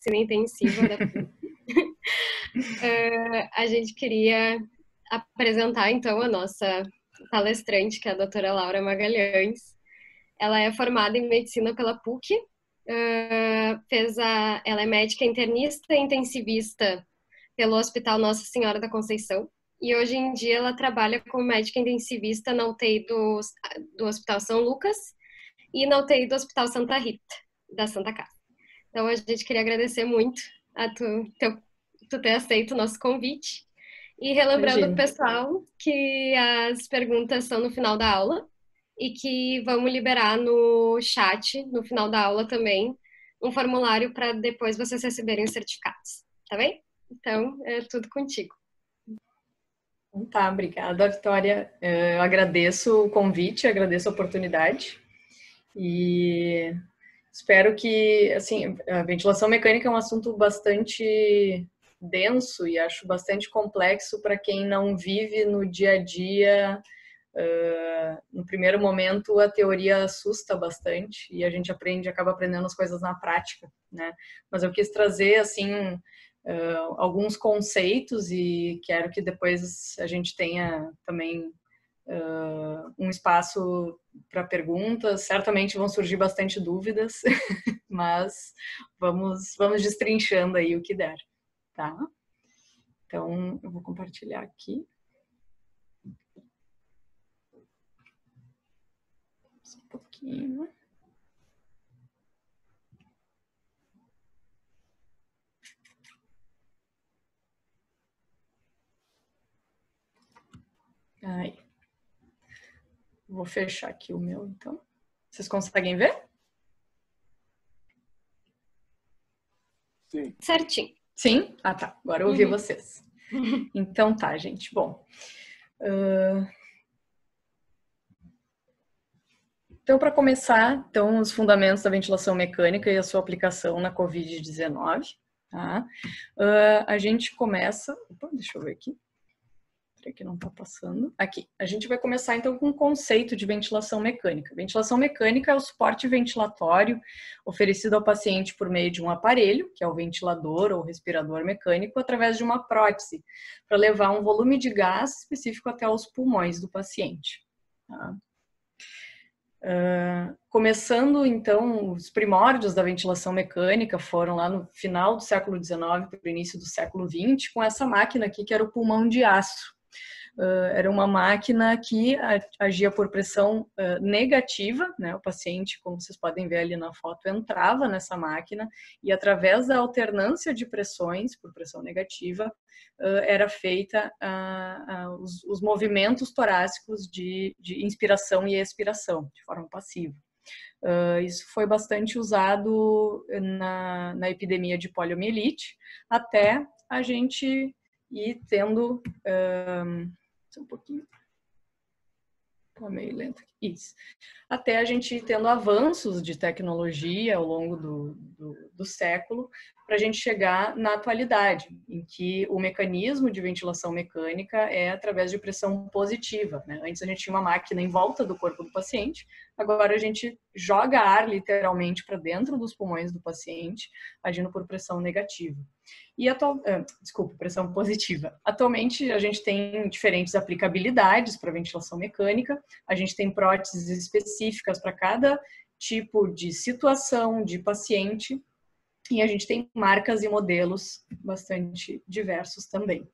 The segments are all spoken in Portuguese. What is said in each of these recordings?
medicina intensiva da PUC. A gente queria apresentar, então, a nossa palestrante, que é a doutora Laura Magalhães. Ela é formada em medicina pela PUC, ela é médica internista e intensivista pelo Hospital Nossa Senhora da Conceição, e hoje em dia ela trabalha como médica intensivista na UTI do Hospital São Lucas e na UTI do Hospital Santa Rita, da Santa Casa. Então a gente queria agradecer muito a tu ter aceito o nosso convite, e relembrando o pessoal que as perguntas são no final da aula, e que vamos liberar no chat, no final da aula também, um formulário para depois vocês receberem os certificados, tá bem? Então, é tudo contigo. Tá, obrigada, Vitória. Eu agradeço o convite, agradeço a oportunidade e espero que, assim, a ventilação mecânica é um assunto bastante denso e acho bastante complexo para quem não vive no dia a dia. No primeiro momento a teoria assusta bastante e a gente acaba aprendendo as coisas na prática, né? Mas eu quis trazer assim alguns conceitos e quero que depois a gente tenha também um espaço para perguntas. Certamente vão surgir bastante dúvidas, mas vamos destrinchando aí o que der, tá? Então eu vou compartilhar aqui. Um pouquinho. Aí. Vou fechar aqui o meu, então. Vocês conseguem ver? Sim. Certinho. Sim? Ah, tá. Agora eu ouvi vocês. Então tá, gente. Bom. Então, para começar, os fundamentos da ventilação mecânica e a sua aplicação na COVID-19. Tá? A gente começa... Opa, deixa eu ver aqui. Que não está passando. Aqui. A gente vai começar, então, com o conceito de ventilação mecânica. Ventilação mecânica é o suporte ventilatório oferecido ao paciente por meio de um aparelho, que é o ventilador ou respirador mecânico, através de uma prótese, para levar um volume de gás específico até os pulmões do paciente. Tá? Começando, então, os primórdios da ventilação mecânica foram lá no final do século XIX para o início do século XX, com essa máquina aqui, que era o pulmão de aço. Era uma máquina que agia por pressão negativa, né? O paciente, como vocês podem ver ali na foto, entrava nessa máquina e através da alternância de pressões por pressão negativa era feita os movimentos torácicos de inspiração e expiração, de forma passiva. Isso foi bastante usado na epidemia de poliomielite, até a gente ir tendo... um pouquinho. Tá meio lento aqui. Isso. Até a gente tendo avanços de tecnologia ao longo do século, para a gente chegar na atualidade, em que o mecanismo de ventilação mecânica é através de pressão positiva, né? Antes a gente tinha uma máquina em volta do corpo do paciente, agora a gente joga ar literalmente para dentro dos pulmões do paciente, agindo por pressão negativa. Pressão positiva. Atualmente a gente tem diferentes aplicabilidades para ventilação mecânica, a gente tem próteses específicas para cada tipo de situação de paciente e a gente tem marcas e modelos bastante diversos também.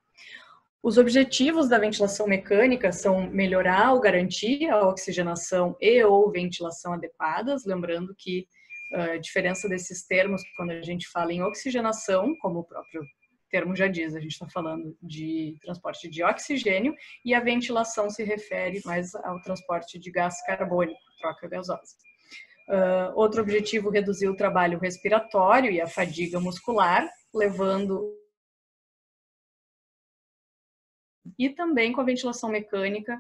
Os objetivos da ventilação mecânica são melhorar ou garantir a oxigenação e ou ventilação adequadas, lembrando que a diferença desses termos, quando a gente fala em oxigenação, como o próprio termo já diz, a gente está falando de transporte de oxigênio, e a ventilação se refere mais ao transporte de gás carbônico, troca gasosa. Outro objetivo, reduzir o trabalho respiratório e a fadiga muscular, levando... E também com a ventilação mecânica,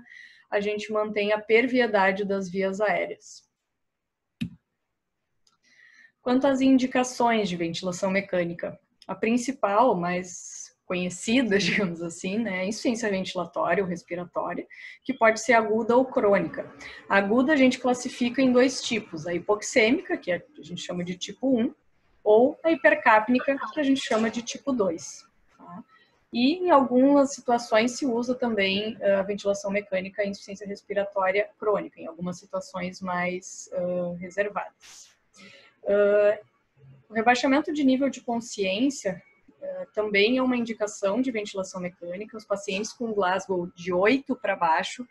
a gente mantém a perviedade das vias aéreas. Quanto às indicações de ventilação mecânica, a principal, mais conhecida, digamos assim, né, é a insuficiência ventilatória ou respiratória, que pode ser aguda ou crônica. A aguda a gente classifica em dois tipos, a hipoxêmica, que a gente chama de tipo 1, ou a hipercápnica, que a gente chama de tipo 2. Tá? E em algumas situações se usa também a ventilação mecânica em insuficiência respiratória crônica, em algumas situações mais reservadas. O rebaixamento de nível de consciência também é uma indicação de ventilação mecânica. Os pacientes com Glasgow de 8 para baixo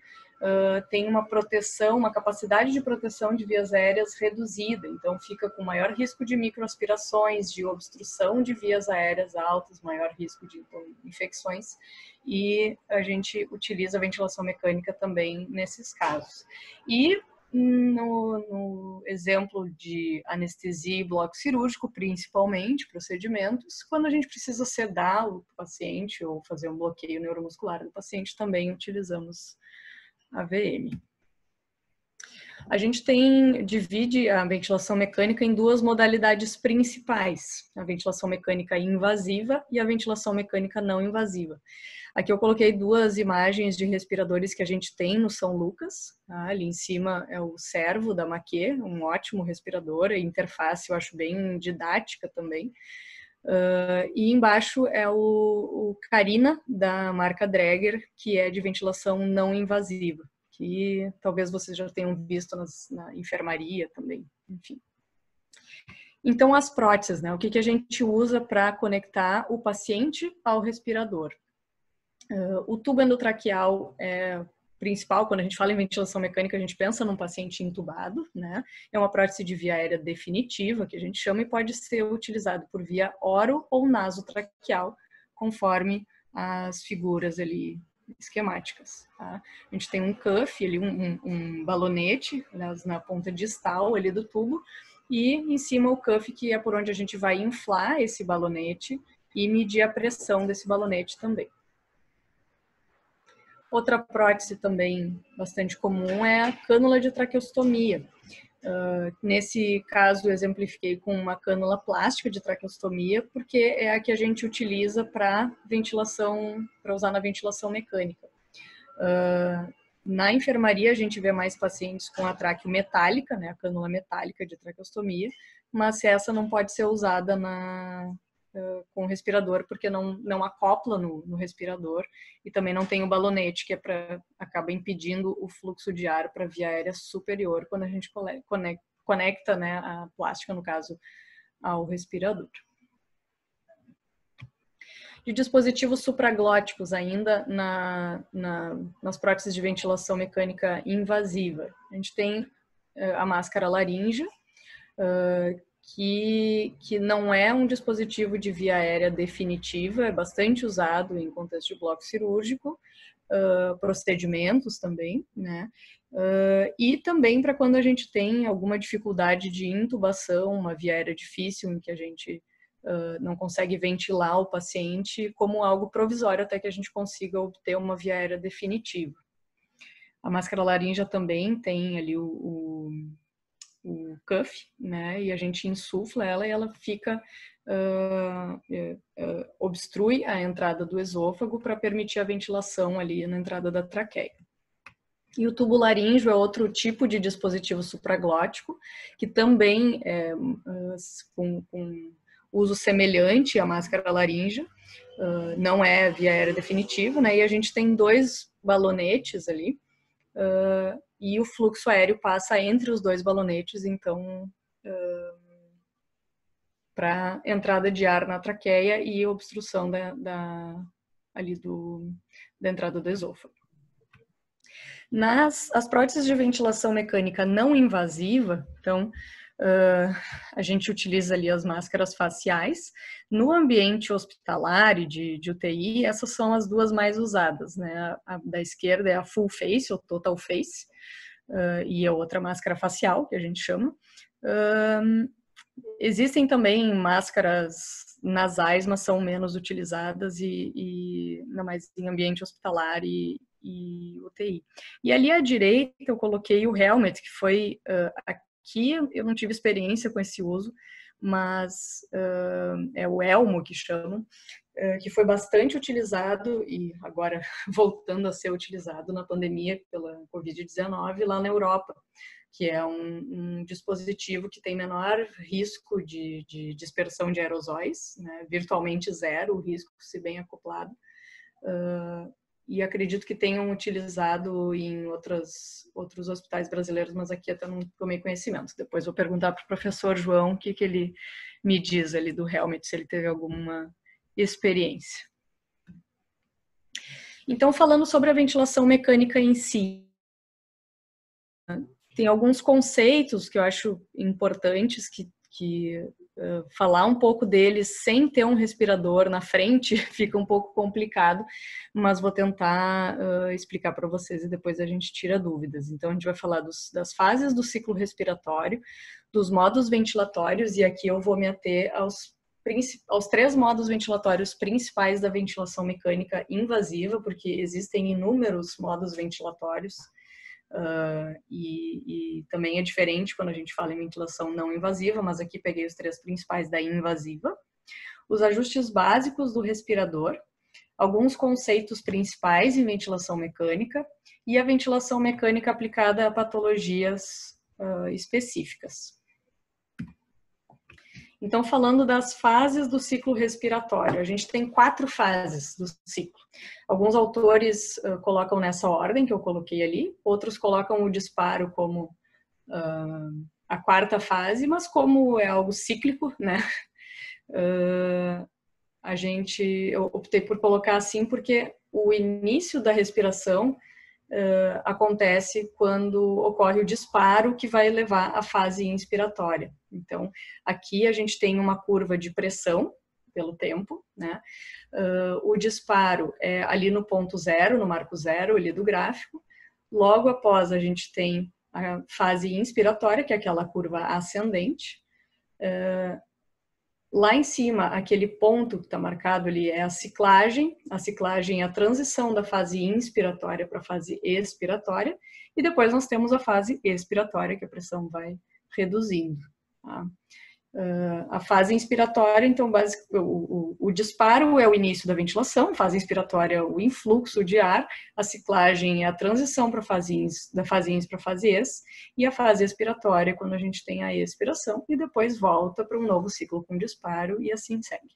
têm uma proteção, uma capacidade de proteção de vias aéreas reduzida, então fica com maior risco de microaspirações, de obstrução de vias aéreas altas, maior risco de infecções, e a gente utiliza a ventilação mecânica também nesses casos. E no exemplo de anestesia e bloco cirúrgico, principalmente, procedimentos, quando a gente precisa sedar o paciente ou fazer um bloqueio neuromuscular do paciente, também utilizamos a VM. A gente divide a ventilação mecânica em duas modalidades principais, a ventilação mecânica invasiva e a ventilação mecânica não invasiva. Aqui eu coloquei duas imagens de respiradores que a gente tem no São Lucas. Tá? Ali em cima é o Servo da Maquet, um ótimo respirador, a interface eu acho bem didática também. E embaixo é o Carina, da marca Dräger, que é de ventilação não invasiva, que talvez vocês já tenham visto na enfermaria também, enfim. Então, as próteses, né? O que a gente usa para conectar o paciente ao respirador? O tubo endotraqueal é principal. Quando a gente fala em ventilação mecânica, a gente pensa num paciente entubado, né? É uma prótese de via aérea definitiva, que a gente chama, e pode ser utilizado por via oro ou nasotraqueal, conforme as figuras ali esquemáticas. Tá? A gente tem um cuff, ali, um balonete, aliás, na ponta distal ali do tubo, e em cima o cuff, que é por onde a gente vai inflar esse balonete e medir a pressão desse balonete também. Outra prótese também bastante comum é a cânula de traqueostomia. Nesse caso, eu exemplifiquei com uma cânula plástica de traqueostomia, porque é a que a gente utiliza para ventilação, para usar na ventilação mecânica. Na enfermaria, a gente vê mais pacientes com a tráqueo metálica, né, a cânula metálica de traqueostomia, mas essa não pode ser usada com o respirador, porque não acopla no respirador, e também não tem o balonete, que acaba impedindo o fluxo de ar para a via aérea superior, quando a gente conecta, né, a plástica, no caso, ao respirador. De dispositivos supraglóticos ainda nas próteses de ventilação mecânica invasiva. A gente tem a máscara laríngea, que não é um dispositivo de via aérea definitiva, é bastante usado em contexto de bloco cirúrgico, procedimentos também, né? E também para quando a gente tem alguma dificuldade de intubação, uma via aérea difícil em que a gente não consegue ventilar o paciente, como algo provisório até que a gente consiga obter uma via aérea definitiva. A máscara laríngea também tem ali o cuff, né, e a gente insufla ela e ela fica, obstrui a entrada do esôfago para permitir a ventilação ali na entrada da traqueia. E o tubo laríngeo é outro tipo de dispositivo supraglótico, que também é com uso semelhante à máscara laríngea, não é via aérea definitiva, né, e a gente tem dois balonetes ali, e o fluxo aéreo passa entre os dois balonetes, então, para entrada de ar na traqueia e obstrução da entrada do esôfago. As próteses de ventilação mecânica não invasiva, então, a gente utiliza ali as máscaras faciais. No ambiente hospitalar e de UTI, essas são as duas mais usadas, né? A da esquerda é a full face, ou total face, e a outra máscara facial, que a gente chama. Existem também máscaras nasais, mas são menos utilizadas e ainda mais em ambiente hospitalar e UTI. E ali à direita eu coloquei o helmet, que foi aqui eu não tive experiência com esse uso, mas é o elmo que chamam, que foi bastante utilizado e agora voltando a ser utilizado na pandemia pela Covid-19 lá na Europa. que é um dispositivo que tem menor risco de dispersão de aerosóis, né? Virtualmente zero o risco, se bem acoplado. E acredito que tenham utilizado em outros hospitais brasileiros, mas aqui até não tomei conhecimento. Depois vou perguntar para o professor João o que ele me diz ali do Helmet, se ele teve alguma experiência. Então, falando sobre a ventilação mecânica em si, tem alguns conceitos que eu acho importantes que falar um pouco deles sem ter um respirador na frente fica um pouco complicado, mas vou tentar explicar para vocês e depois a gente tira dúvidas. Então, a gente vai falar das fases do ciclo respiratório, dos modos ventilatórios, e aqui eu vou me ater aos 3 modos ventilatórios principais da ventilação mecânica invasiva, porque existem inúmeros modos ventilatórios. E também é diferente quando a gente fala em ventilação não invasiva, mas aqui peguei os 3 principais da invasiva. Os ajustes básicos do respirador, alguns conceitos principais em ventilação mecânica e a ventilação mecânica aplicada a patologias específicas. Então, falando das fases do ciclo respiratório, a gente tem 4 fases do ciclo. Alguns autores colocam nessa ordem que eu coloquei ali, outros colocam o disparo como a 4ª fase, mas como é algo cíclico, né? Eu optei por colocar assim porque o início da respiração acontece quando ocorre o disparo que vai levar à fase inspiratória. Então, aqui a gente tem uma curva de pressão pelo tempo, né? O disparo é ali no ponto 0, no marco 0 ali do gráfico. Logo após a gente tem a fase inspiratória, que é aquela curva ascendente. Lá em cima, aquele ponto que está marcado ali é a ciclagem é a transição da fase inspiratória para a fase expiratória, e depois nós temos a fase expiratória, que a pressão vai reduzindo. Tá? A fase inspiratória, então, o disparo é o início da ventilação, a fase inspiratória é o influxo de ar, a ciclagem é a transição da fase ins para a fase ex, e a fase expiratória é quando a gente tem a expiração, e depois volta para um novo ciclo com disparo, e assim segue.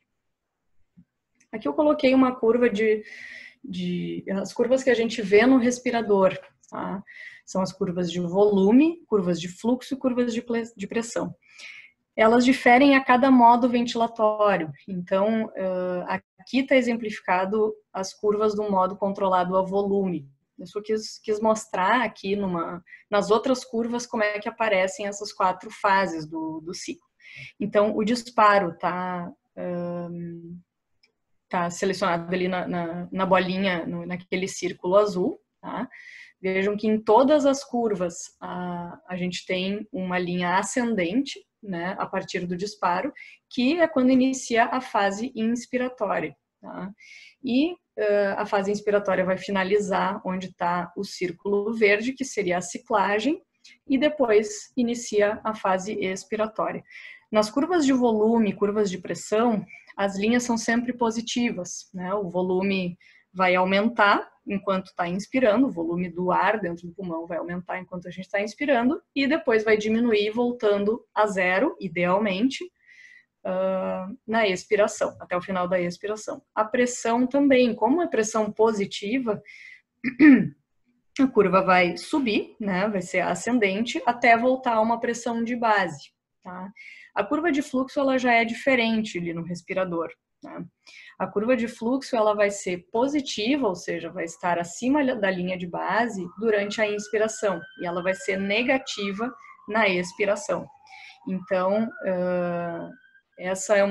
Aqui eu coloquei uma curva as curvas que a gente vê no respirador, tá? São as curvas de volume, curvas de fluxo e curvas de pressão. Elas diferem a cada modo ventilatório. Então, aqui está exemplificado as curvas do modo controlado a volume. Eu só quis mostrar aqui nas outras curvas como é que aparecem essas 4 fases do ciclo. Então, o disparo está selecionado ali na bolinha, naquele círculo azul. Tá? Vejam que em todas as curvas a gente tem uma linha ascendente, né, a partir do disparo, que é quando inicia a fase inspiratória. Tá? E a fase inspiratória vai finalizar onde está o círculo verde, que seria a ciclagem, e depois inicia a fase expiratória. Nas curvas de volume, curvas de pressão, as linhas são sempre positivas, né? O volume vai aumentar enquanto está inspirando, o volume do ar dentro do pulmão vai aumentar enquanto a gente está inspirando, e depois vai diminuir voltando a 0, idealmente, na expiração, até o final da expiração. A pressão também, como é pressão positiva, a curva vai subir, né, vai ser ascendente, até voltar a uma pressão de base. Tá? A curva de fluxo ela já é diferente ali no respirador. Tá? A curva de fluxo ela vai ser positiva, ou seja, vai estar acima da linha de base durante a inspiração, e ela vai ser negativa na expiração. Então, essa é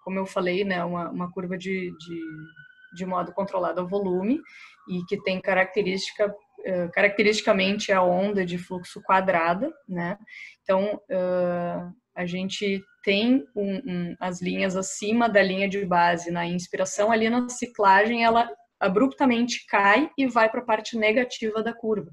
como eu falei, né, uma curva de modo controlado ao volume, e que tem caracteristicamente a onda de fluxo quadrada, né? Então, a gente tem as linhas acima da linha de base na inspiração, ali na ciclagem ela abruptamente cai e vai para a parte negativa da curva.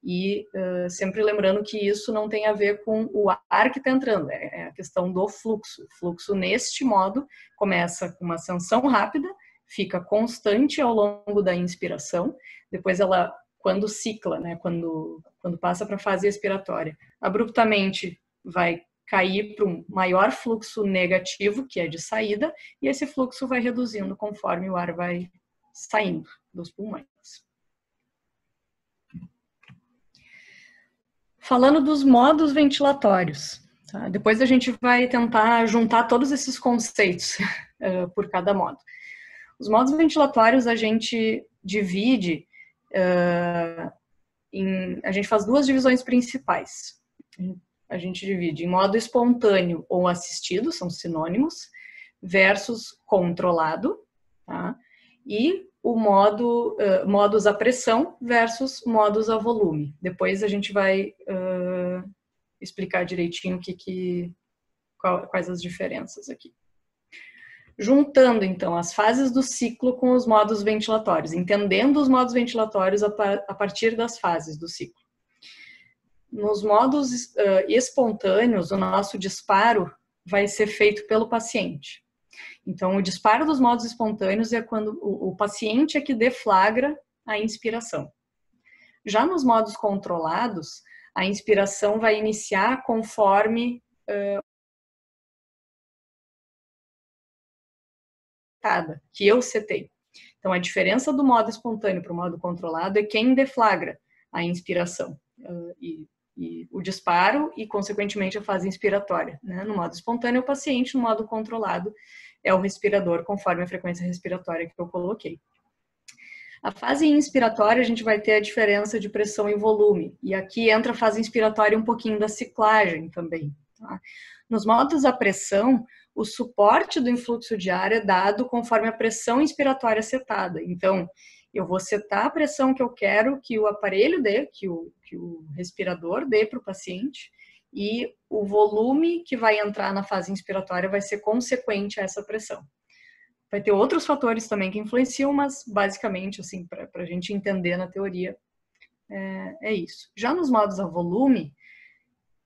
E sempre lembrando que isso não tem a ver com o ar que está entrando, é a questão do fluxo. O fluxo, neste modo, começa com uma ascensão rápida, fica constante ao longo da inspiração, depois ela, quando cicla, né? Quando passa para a fase expiratória. Abruptamente vai cair para um maior fluxo negativo, que é de saída, e esse fluxo vai reduzindo conforme o ar vai saindo dos pulmões. Falando dos modos ventilatórios, tá? Depois a gente vai tentar juntar todos esses conceitos por cada modo. Os modos ventilatórios a gente divide a gente faz duas divisões principais. A gente divide em modo espontâneo ou assistido, são sinônimos, versus controlado, tá? E o modos a pressão versus modos a volume. Depois a gente vai explicar direitinho quais as diferenças aqui. Juntando, então, as fases do ciclo com os modos ventilatórios, entendendo os modos ventilatórios a partir das fases do ciclo. Nos modos espontâneos, o nosso disparo vai ser feito pelo paciente. Então, o disparo dos modos espontâneos é quando o paciente é que deflagra a inspiração. Já nos modos controlados, a inspiração vai iniciar conforme que eu setei. Então, a diferença do modo espontâneo para o modo controlado é quem deflagra a inspiração e o disparo e, consequentemente, a fase inspiratória. Né? No modo espontâneo, o paciente, no modo controlado, é o respirador, conforme a frequência respiratória que eu coloquei. A fase inspiratória, a gente vai ter a diferença de pressão e volume. E aqui entra a fase inspiratória um pouquinho da ciclagem também. Tá? Nos modos a pressão, o suporte do influxo de ar é dado conforme a pressão inspiratória setada. Então, eu vou setar a pressão que eu quero que o aparelho dê, que o respirador dê para o paciente, e o volume que vai entrar na fase inspiratória vai ser consequente a essa pressão. Vai ter outros fatores também que influenciam, mas basicamente, assim, para a gente entender na teoria, é isso. Já nos modos a volume,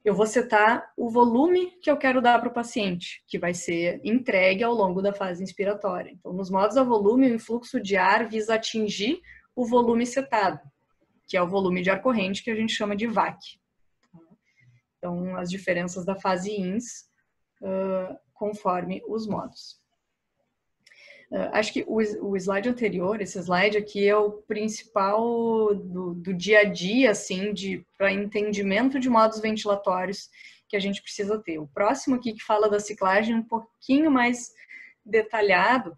eu vou setar o volume que eu quero dar para o paciente, que vai ser entregue ao longo da fase inspiratória. Então, nos modos a volume, o influxo de ar visa atingir o volume setado, que é o volume de ar corrente que a gente chama de VAC. Então, as diferenças da fase INS conforme os modos. Acho que o slide anterior, esse slide aqui é o principal do dia a dia, assim, para entendimento de modos ventilatórios que a gente precisa ter. O próximo aqui que fala da ciclagem um pouquinho mais detalhado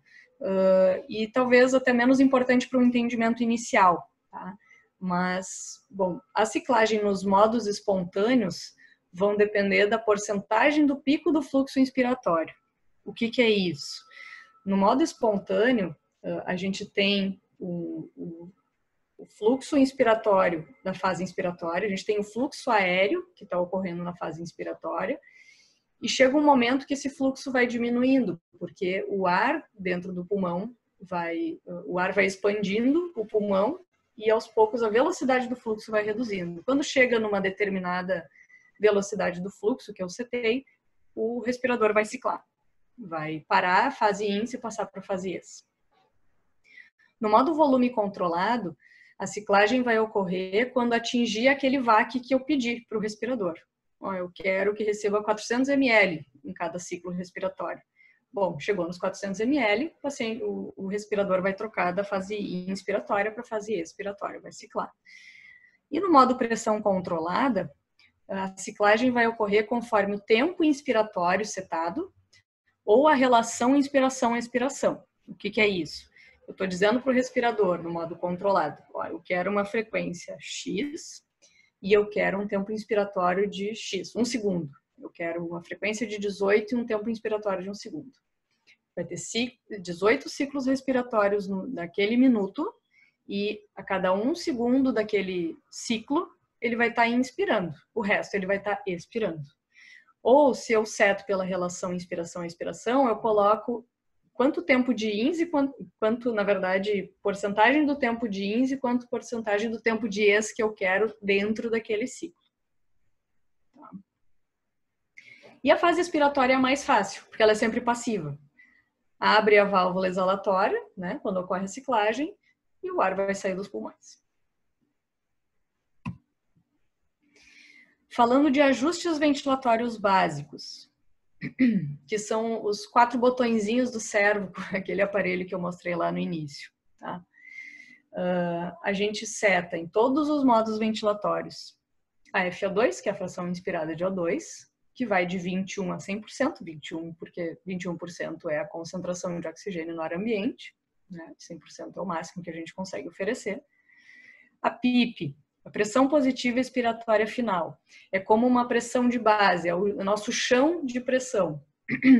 e talvez até menos importante para o entendimento inicial, tá? Mas, bom, a ciclagem nos modos espontâneos vão depender da porcentagem do pico do fluxo inspiratório. O que é isso? No modo espontâneo, a gente tem o fluxo inspiratório da fase inspiratória, a gente tem o fluxo aéreo que está ocorrendo na fase inspiratória, e chega um momento que esse fluxo vai diminuindo, porque o ar dentro do pulmão o ar vai expandindo o pulmão e aos poucos a velocidade do fluxo vai reduzindo. Quando chega numa determinada velocidade do fluxo que eu setei, o respirador vai ciclar. Vai parar a fase INS e passar para a fase ES. No modo volume controlado, a ciclagem vai ocorrer quando atingir aquele VAC que eu pedi para o respirador. Eu quero que receba 400 ml em cada ciclo respiratório. Bom, chegou nos 400 ml, o respirador vai trocar da fase inspiratória para a fase expiratória, vai ciclar. E no modo pressão controlada, a ciclagem vai ocorrer conforme o tempo inspiratório setado ou a relação inspiração-expiração. O que é isso? Eu estou dizendo para o respirador, no modo controlado, eu quero uma frequência X e eu quero um tempo inspiratório de X, 1 segundo. Eu quero uma frequência de 18 e um tempo inspiratório de 1 segundo. Vai ter 18 ciclos respiratórios naquele minuto e a cada 1 segundo daquele ciclo, ele vai estar inspirando. O resto, ele vai estar expirando. Ou, se eu seto pela relação inspiração-expiração, eu coloco quanto tempo de INS e quanto, na verdade, porcentagem do tempo de INS e quanto porcentagem do tempo de ES que eu quero dentro daquele ciclo. Tá. E a fase expiratória é a mais fácil, porque ela é sempre passiva. Abre a válvula exalatória, né, quando ocorre a ciclagem, e o ar vai sair dos pulmões. Falando de ajustes ventilatórios básicos, que são os 4 botõezinhos do servo, aquele aparelho que eu mostrei lá no início, tá? A gente seta em todos os modos ventilatórios a FO2, que é a fração inspirada de O2, que vai de 21 a 100%, 21 porque 21% é a concentração de oxigênio no ar ambiente, né? 100% é o máximo que a gente consegue oferecer. A PIP, a pressão positiva expiratória final, é como uma pressão de base, é o nosso chão de pressão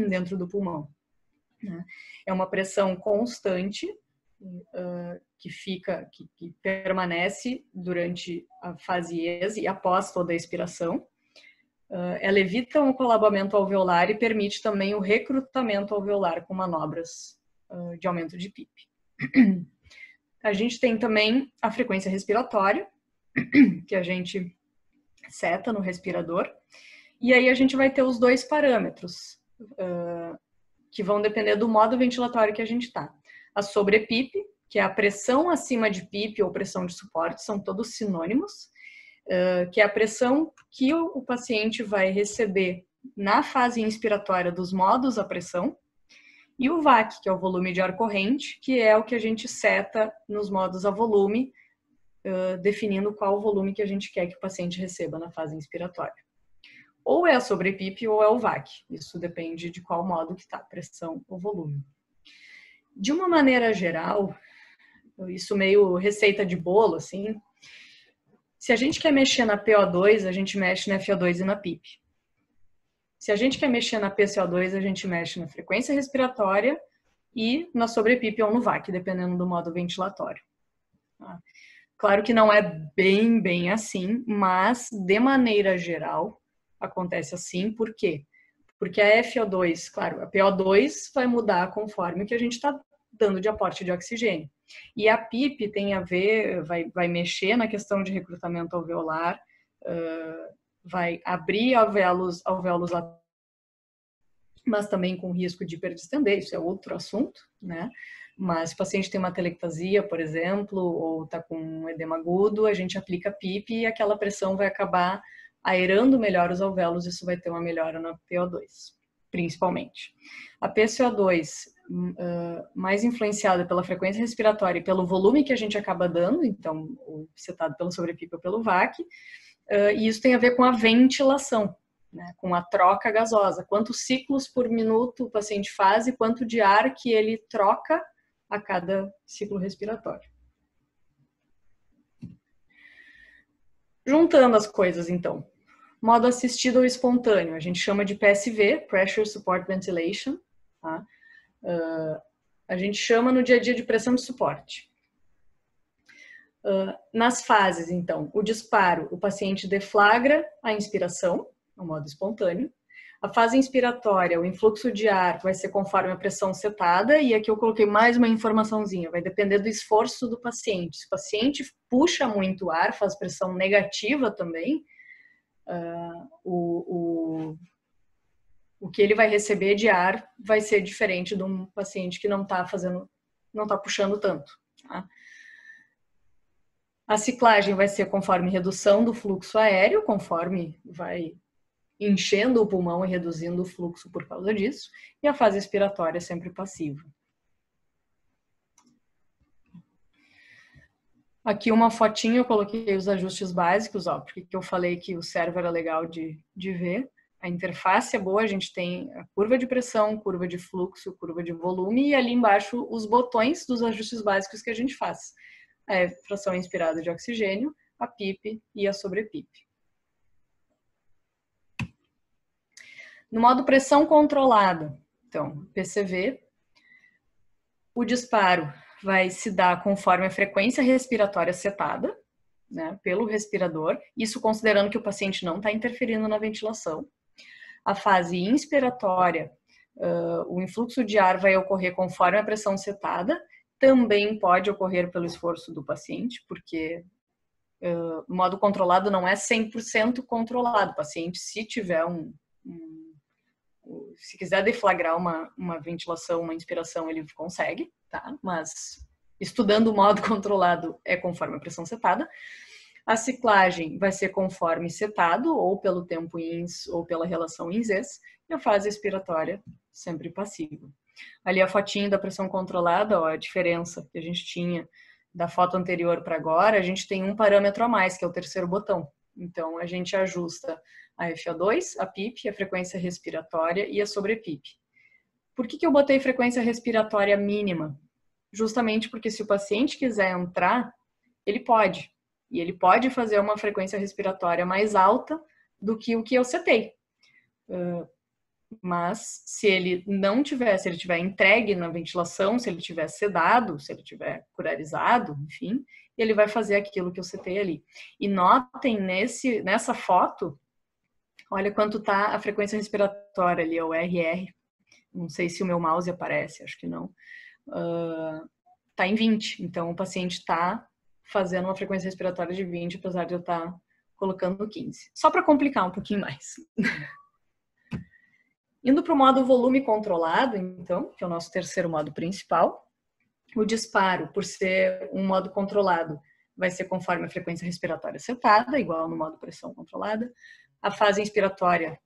dentro do pulmão, né? É uma pressão constante, que permanece durante a fase ESE e após toda a expiração. Ela evita um colabamento alveolar e permite também o recrutamento alveolar com manobras de aumento de PIP. A gente tem também a frequência respiratória, que a gente seta no respirador, e aí a gente vai ter os 2 parâmetros, que vão depender do modo ventilatório que a gente está. A sobre-PIP, que é a pressão acima de PIP ou pressão de suporte, são todos sinônimos, que é a pressão que o paciente vai receber na fase inspiratória dos modos à pressão, e o VAC, que é o volume de ar corrente, que é o que a gente seta nos modos a volume, definindo qual o volume que a gente quer que o paciente receba na fase inspiratória. Ou é a sobre-PIP ou é o VAC, isso depende de qual modo que está, pressão ou volume. De uma maneira geral, isso meio receita de bolo, assim, se a gente quer mexer na PO2, a gente mexe na FO2 e na PIP. Se a gente quer mexer na PCO2, a gente mexe na frequência respiratória e na sobre-PIP ou no VAC, dependendo do modo ventilatório. Claro que não é bem assim, mas de maneira geral acontece assim. Por quê? Porque a FO2, claro, a PO2 vai mudar conforme o que a gente está dando de aporte de oxigênio. E a PIP tem a ver, vai mexer na questão de recrutamento alveolar, vai abrir alvéolos laterais, mas também com risco de hiperdistender, isso é outro assunto, né? Mas se o paciente tem uma telectasia, por exemplo, ou está com um edema agudo, a gente aplica PIP e aquela pressão vai acabar aerando melhor os alvéolos, isso vai ter uma melhora na PO2, principalmente. A PCO2, mais influenciada pela frequência respiratória e pelo volume que a gente acaba dando, então, setado pelo sobre-PIP ou pelo VAC, e isso tem a ver com a ventilação, né, com a troca gasosa. Quantos ciclos por minuto o paciente faz e quanto de ar que ele troca a cada ciclo respiratório. Juntando as coisas, então. Modo assistido ou espontâneo, a gente chama de PSV, Pressure Support Ventilation. Tá? A gente chama no dia a dia de pressão de suporte. Nas fases, então, o disparo, o paciente deflagra a inspiração, no modo espontâneo. A fase inspiratória, o influxo de ar vai ser conforme a pressão setada, e aqui eu coloquei mais uma informaçãozinha, vai depender do esforço do paciente. Se o paciente puxa muito ar, faz pressão negativa também, o que ele vai receber de ar vai ser diferente de um paciente que não está puxando tanto. Tá? A ciclagem vai ser conforme redução do fluxo aéreo, conforme vai enchendo o pulmão e reduzindo o fluxo por causa disso, e a fase expiratória é sempre passiva. Aqui uma fotinha, eu coloquei os ajustes básicos, porque eu falei que o servo era legal de ver. A interface é boa, a gente tem a curva de pressão, curva de fluxo, curva de volume, e ali embaixo os botões dos ajustes básicos que a gente faz. A fração inspirada de oxigênio, a PIP e a sobre-PIP. No modo pressão controlada, então, PCV, o disparo vai se dar conforme a frequência respiratória setada, né, pelo respirador, isso considerando que o paciente não está interferindo na ventilação. A fase inspiratória, o influxo de ar vai ocorrer conforme a pressão setada, também pode ocorrer pelo esforço do paciente, porque o modo controlado não é 100% controlado. O paciente, se tiver se quiser deflagrar uma ventilação, uma inspiração, ele consegue, tá? Mas estudando o modo controlado é conforme a pressão setada. A ciclagem vai ser conforme setado, ou pelo tempo INS, ou pela relação INS-ES, e a fase expiratória sempre passiva. Ali a fotinha da pressão controlada, ó, a diferença que a gente tinha da foto anterior para agora, a gente tem um parâmetro a mais, que é o terceiro botão. Então, a gente ajusta a FO2, a PIP, a frequência respiratória e a sobre-PIP. Por que eu botei frequência respiratória mínima? Justamente porque se o paciente quiser entrar, ele pode. E ele pode fazer uma frequência respiratória mais alta do que o que eu setei. Mas se ele não tiver, se ele tiver entregue na ventilação, se ele tiver sedado, se ele tiver curarizado, enfim, ele vai fazer aquilo que eu setei ali. E notem nessa foto, olha quanto tá a frequência respiratória ali, o RR. Não sei se o meu mouse aparece, acho que não. Tá em 20, então o paciente está fazendo uma frequência respiratória de 20, apesar de eu estar colocando 15. Só para complicar um pouquinho mais. Indo para o modo volume controlado, então, que é o nosso terceiro modo principal, o disparo, por ser um modo controlado, vai ser conforme a frequência respiratória setada, igual no modo pressão controlada. A fase inspiratória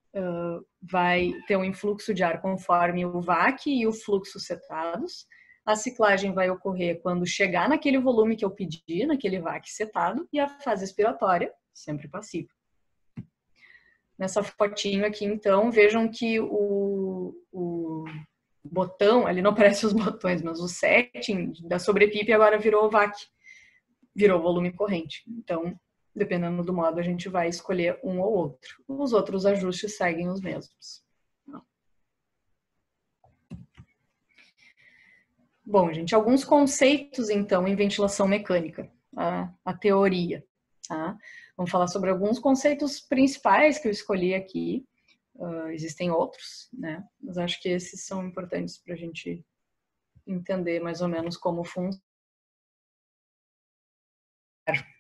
vai ter um influxo de ar conforme o VAC e o fluxo setados. A ciclagem vai ocorrer quando chegar naquele volume que eu pedi, naquele VAC setado, e a fase expiratória, sempre passiva. Nessa fotinho aqui, então, vejam que o botão, ali não aparece os botões, mas o setting da sobre-PIP agora virou VAC, virou volume corrente. Então, dependendo do modo, a gente vai escolher um ou outro. Os outros ajustes seguem os mesmos. Bom, gente, alguns conceitos, então, em ventilação mecânica, a teoria, tá? Vamos falar sobre alguns conceitos principais que eu escolhi aqui. Existem outros, né? Mas acho que esses são importantes para a gente entender mais ou menos como funciona.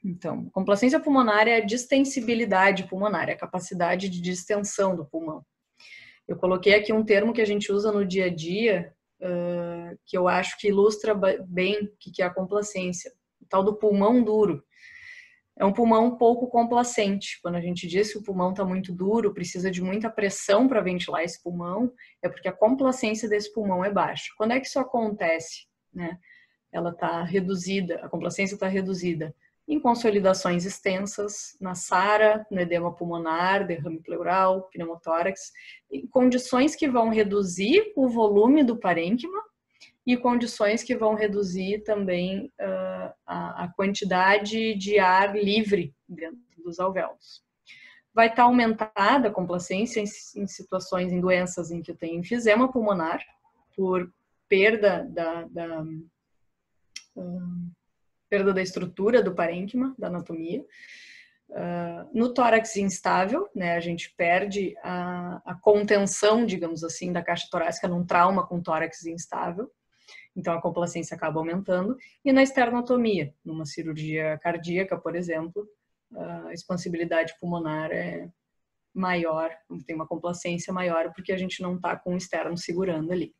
Então, complacência pulmonar é a distensibilidade pulmonar, é a capacidade de distensão do pulmão. Eu coloquei aqui um termo que a gente usa no dia a dia, que eu acho que ilustra bem o que é a complacência, o tal do pulmão duro. É um pulmão pouco complacente. Quando a gente diz que o pulmão está muito duro, precisa de muita pressão para ventilar esse pulmão, é porque a complacência desse pulmão é baixa. Quando é que isso acontece? Né? Ela está reduzida, a complacência está reduzida em consolidações extensas, na SARA, no edema pulmonar, derrame pleural, pneumotórax, em condições que vão reduzir o volume do parênquima e condições que vão reduzir também a quantidade de ar livre dentro dos alvéolos. Vai estar aumentada a complacência em situações, em doenças em que eu tenho enfisema pulmonar, por perda da estrutura do parênquima, da anatomia. No tórax instável, né, a gente perde a contenção, digamos assim, da caixa torácica num trauma com tórax instável. Então, a complacência acaba aumentando. E na esternotomia, numa cirurgia cardíaca, por exemplo, a expansibilidade pulmonar é maior, tem uma complacência maior, porque a gente não está com o externo segurando ali.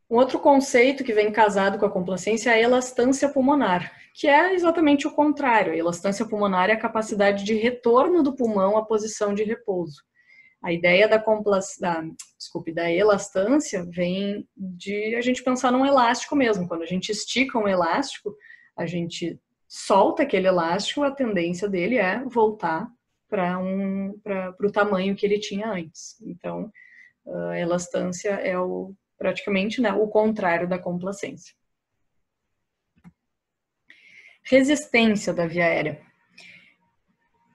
Um outro conceito que vem casado com a complacência é a elastância pulmonar, que é exatamente o contrário. A elastância pulmonar é a capacidade de retorno do pulmão à posição de repouso. A ideia da elastância vem de a gente pensar num elástico mesmo. Quando a gente estica um elástico, a gente solta aquele elástico, a tendência dele é voltar para o tamanho que ele tinha antes. Então, a elastância é praticamente, né, o contrário da complacência. Resistência da via aérea.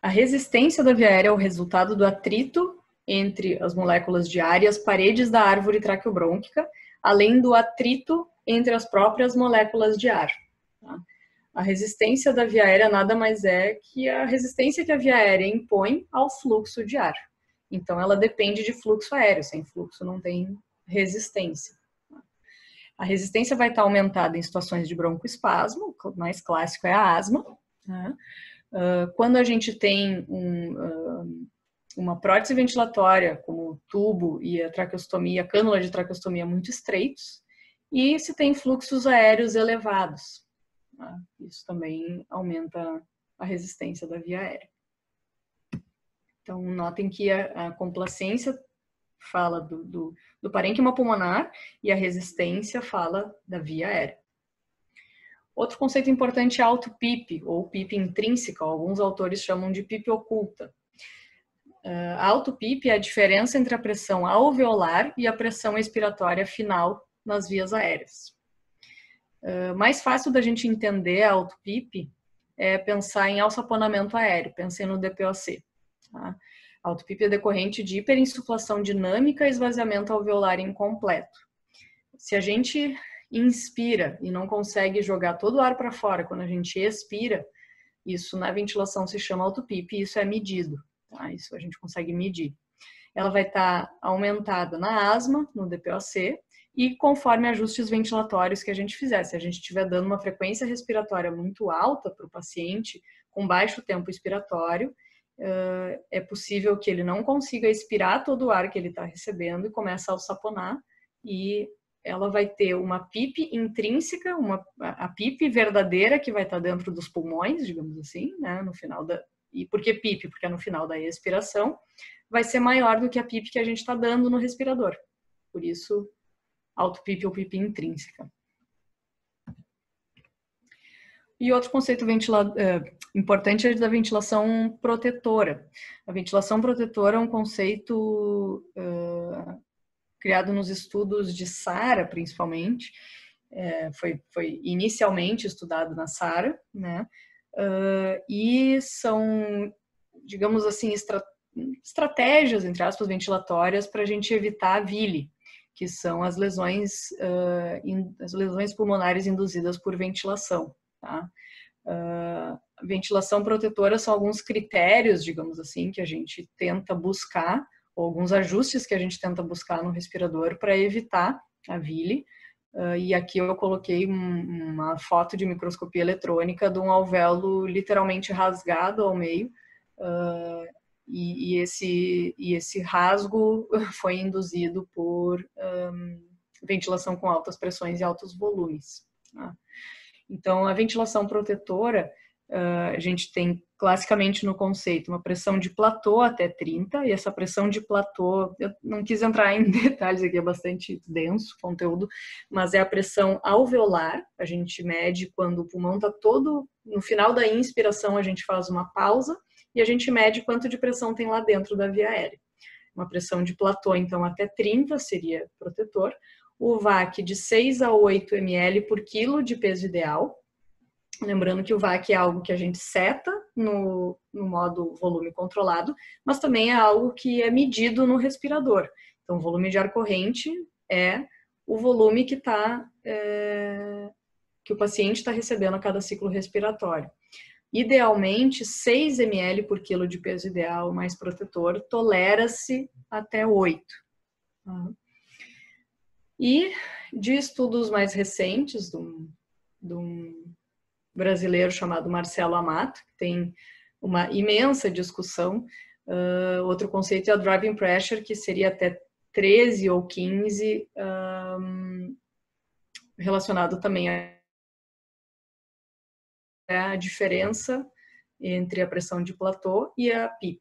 A resistência da via aérea é o resultado do atrito entre as moléculas de ar e as paredes da árvore traqueobrônquica, além do atrito entre as próprias moléculas de ar. Tá? A resistência da via aérea nada mais é que a resistência que a via aérea impõe ao fluxo de ar. Então, ela depende de fluxo aéreo. Sem fluxo não tem resistência. A resistência vai estar aumentada em situações de broncoespasmo, o mais clássico é a asma. Né? Quando a gente tem uma prótese ventilatória, como o tubo e a traqueostomia, a cânula de traqueostomia muito estreitos, e se tem fluxos aéreos elevados. Tá? Isso também aumenta a resistência da via aérea. Então, notem que a complacência fala do parênquima pulmonar e a resistência fala da via aérea. Outro conceito importante é a auto-PIP, ou PIP intrínseca, alguns autores chamam de PIP oculta. A auto-PIP é a diferença entre a pressão alveolar e a pressão expiratória final nas vias aéreas. Mais fácil da gente entender a auto-PIP é pensar em alçaponamento aéreo, pensei no DPOC. Tá? A auto-PIP é decorrente de hiperinsuflação dinâmica e esvaziamento alveolar incompleto. Se a gente inspira e não consegue jogar todo o ar para fora quando a gente expira, isso na ventilação se chama auto-PIP e isso é medido. Tá? Isso a gente consegue medir. Ela vai estar aumentada na asma, no DPOC, e conforme ajustes ventilatórios que a gente fizer. Se a gente estiver dando uma frequência respiratória muito alta para o paciente, com baixo tempo expiratório, é possível que ele não consiga expirar todo o ar que ele está recebendo e comece a alçaponar, e ela vai ter uma PIP intrínseca, a PIP verdadeira que vai estar dentro dos pulmões, digamos assim, né, no final da... E por que PIP? Porque é no final da expiração, vai ser maior do que a PIP que a gente está dando no respirador. Por isso, auto-PIP ou PIP intrínseca. E outro conceito importante é da ventilação protetora. A ventilação protetora é um conceito criado nos estudos de SARA, principalmente. Foi inicialmente estudado na SARA, né? E são, digamos assim, estratégias, entre aspas, ventilatórias para a gente evitar a VILI, que são as lesões pulmonares induzidas por ventilação. Tá? Ventilação protetora são alguns critérios, digamos assim, que a gente tenta buscar, ou alguns ajustes que a gente tenta buscar no respirador para evitar a VILI. E aqui eu coloquei uma foto de microscopia eletrônica de um alvéolo literalmente rasgado ao meio, e esse rasgo foi induzido por ventilação com altas pressões e altos volumes. Tá? Então, a ventilação protetora, a gente tem classicamente no conceito uma pressão de platô até 30, e essa pressão de platô, eu não quis entrar em detalhes aqui, é bastante denso o conteúdo, mas é a pressão alveolar, a gente mede quando o pulmão está todo, no final da inspiração a gente faz uma pausa, e a gente mede quanto de pressão tem lá dentro da via aérea. Uma pressão de platô, então, até 30 seria protetor, o VAC de 6 a 8 ml por quilo de peso ideal. Lembrando que o VAC é algo que a gente seta no modo volume controlado, mas também é algo que é medido no respirador. Então, o volume de ar corrente é o volume que o paciente está recebendo a cada ciclo respiratório. Idealmente, 6 ml por quilo de peso ideal mais protetor, tolera-se até 8. E de estudos mais recentes, de um brasileiro chamado Marcelo Amato, que tem uma imensa discussão. Outro conceito é o driving pressure, que seria até 13 ou 15, relacionado também a diferença entre a pressão de platô e a PIP.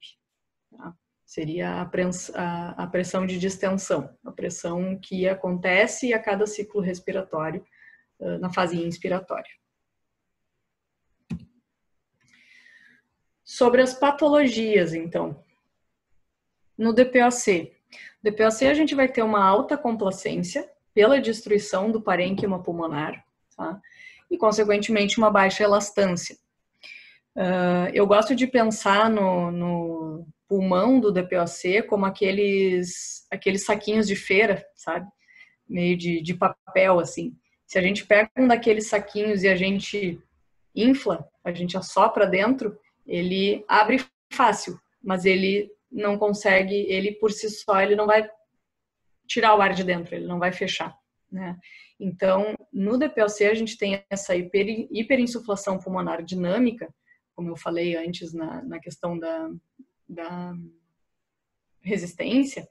Tá? Seria a pressão de distensão, a pressão que acontece a cada ciclo respiratório, na fase inspiratória. Sobre as patologias, então. No DPOC. DPOC a gente vai ter uma alta complacência pela destruição do parênquima pulmonar, tá? E, consequentemente, uma baixa elastância. Eu gosto de pensar no pulmão do DPOC como aqueles saquinhos de feira, sabe? Meio de papel, assim. Se a gente pega um daqueles saquinhos e a gente infla, a gente assopra dentro, ele abre fácil, mas ele não consegue, ele por si só, ele não vai tirar o ar de dentro, ele não vai fechar, né? Então, no DPOC a gente tem essa hiperinsuflação pulmonar dinâmica, como eu falei antes na questão da resistência,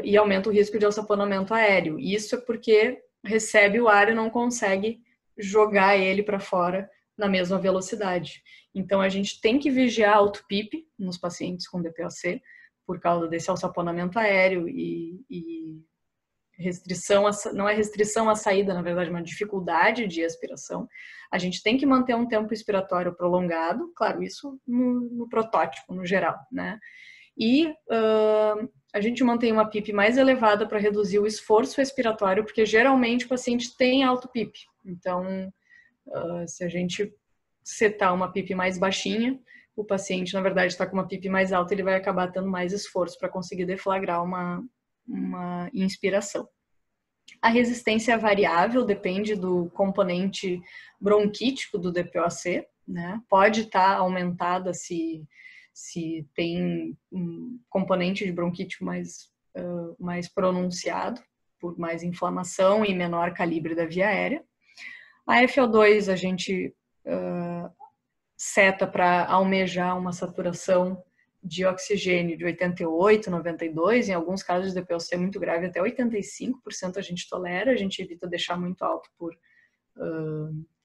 e aumenta o risco de alçaponamento aéreo. Isso é porque recebe o ar e não consegue jogar ele para fora na mesma velocidade. Então, a gente tem que vigiar auto-PIP nos pacientes com DPOC, por causa desse alçaponamento aéreo e restrição, não é restrição à saída, na verdade, uma dificuldade de expiração. A gente tem que manter um tempo expiratório prolongado, claro, isso no protótipo, no geral, né? E a gente mantém uma PIP mais elevada para reduzir o esforço expiratório, porque geralmente o paciente tem alto PIP. Então, se a gente setar uma PIP mais baixinha, o paciente, na verdade, está com uma PIP mais alta, ele vai acabar tendo mais esforço para conseguir deflagrar uma inspiração. A resistência é variável, depende do componente bronquítico do DPOC, né? Pode estar aumentada se tem um componente de bronquite mais pronunciado, por mais inflamação e menor calibre da via aérea. A FO2 a gente seta para almejar uma saturação de oxigênio de 88, 92, em alguns casos de DPOC muito grave, até 85% a gente tolera, a gente evita deixar muito alto por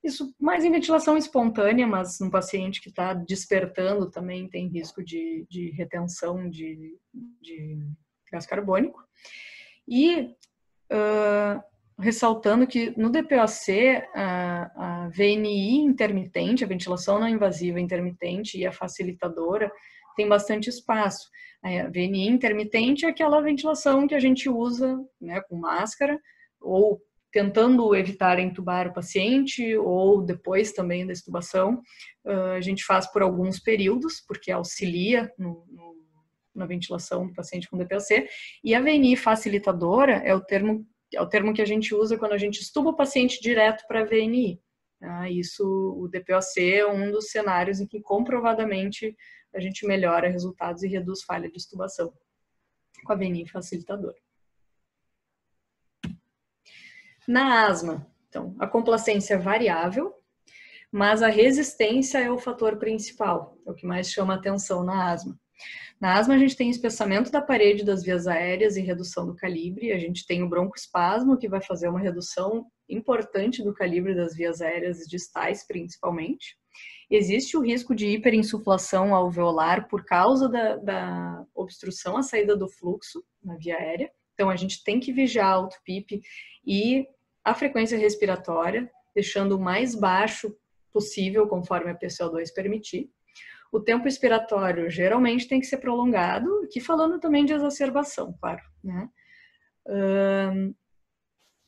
isso mais em ventilação espontânea, mas um paciente que está despertando também tem risco de retenção de gás carbônico. E ressaltando que no DPOC, a VNI intermitente, a ventilação não invasiva intermitente e a facilitadora tem bastante espaço. A VNI intermitente é aquela ventilação que a gente usa, né, com máscara, ou tentando evitar entubar o paciente, ou depois também da extubação. A gente faz por alguns períodos, porque auxilia na ventilação do paciente com DPOC. E a VNI facilitadora é o termo que a gente usa quando a gente estuba o paciente direto para a VNI. Isso, o DPOC é um dos cenários em que comprovadamente a gente melhora resultados e reduz falha de extubação com a VNI facilitadora. Na asma, então, a complacência é variável, mas a resistência é o fator principal, é o que mais chama atenção na asma. Na asma, a gente tem espessamento da parede das vias aéreas e redução do calibre. A gente tem o broncoespasmo, que vai fazer uma redução importante do calibre das vias aéreas distais, principalmente. Existe o risco de hiperinsuflação alveolar por causa da obstrução à saída do fluxo na via aérea. Então, a gente tem que vigiar a auto-PIP e a frequência respiratória, deixando o mais baixo possível, conforme a PCO2 permitir. O tempo expiratório geralmente tem que ser prolongado, aqui falando também de exacerbação, claro, né?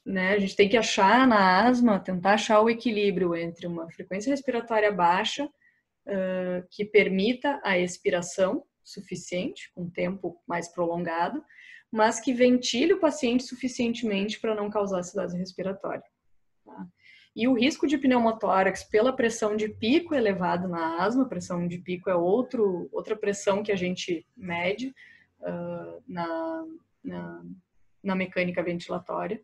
A gente tem que achar na asma, tentar achar o equilíbrio entre uma frequência respiratória baixa, que permita a expiração suficiente, com tempo mais prolongado, mas que ventile o paciente suficientemente para não causar acidose respiratória. Tá? E o risco de pneumotórax pela pressão de pico elevado na asma, pressão de pico é outra pressão que a gente mede na mecânica ventilatória,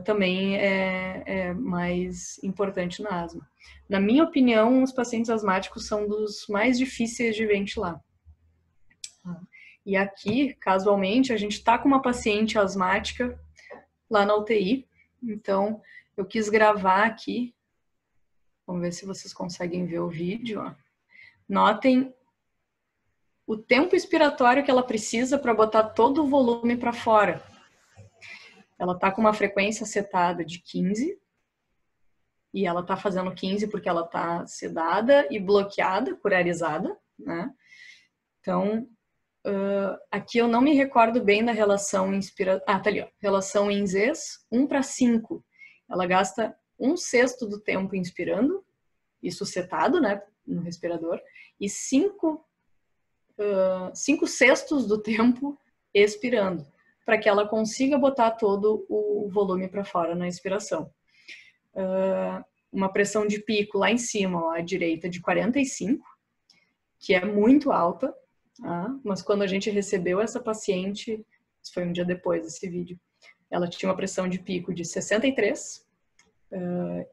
também é mais importante na asma. Na minha opinião, os pacientes asmáticos são dos mais difíceis de ventilar. E aqui, casualmente, a gente está com uma paciente asmática lá na UTI, então eu quis gravar aqui, vamos ver se vocês conseguem ver o vídeo. Ó. Notem o tempo expiratório que ela precisa para botar todo o volume para fora. Ela está com uma frequência setada de 15, e ela está fazendo 15 porque ela está sedada e bloqueada, curarizada, né? Então, aqui eu não me recordo bem da relação tá ali, ó. Relação em Zs, 1:5. Ela gasta 1/6 do tempo inspirando, isso setado, né, no respirador, e 5/6 do tempo expirando, para que ela consiga botar todo o volume para fora na expiração. Uma pressão de pico lá em cima, ó, à direita, de 45, que é muito alta, tá? Mas quando a gente recebeu essa paciente, isso foi um dia depois desse vídeo, ela tinha uma pressão de pico de 63,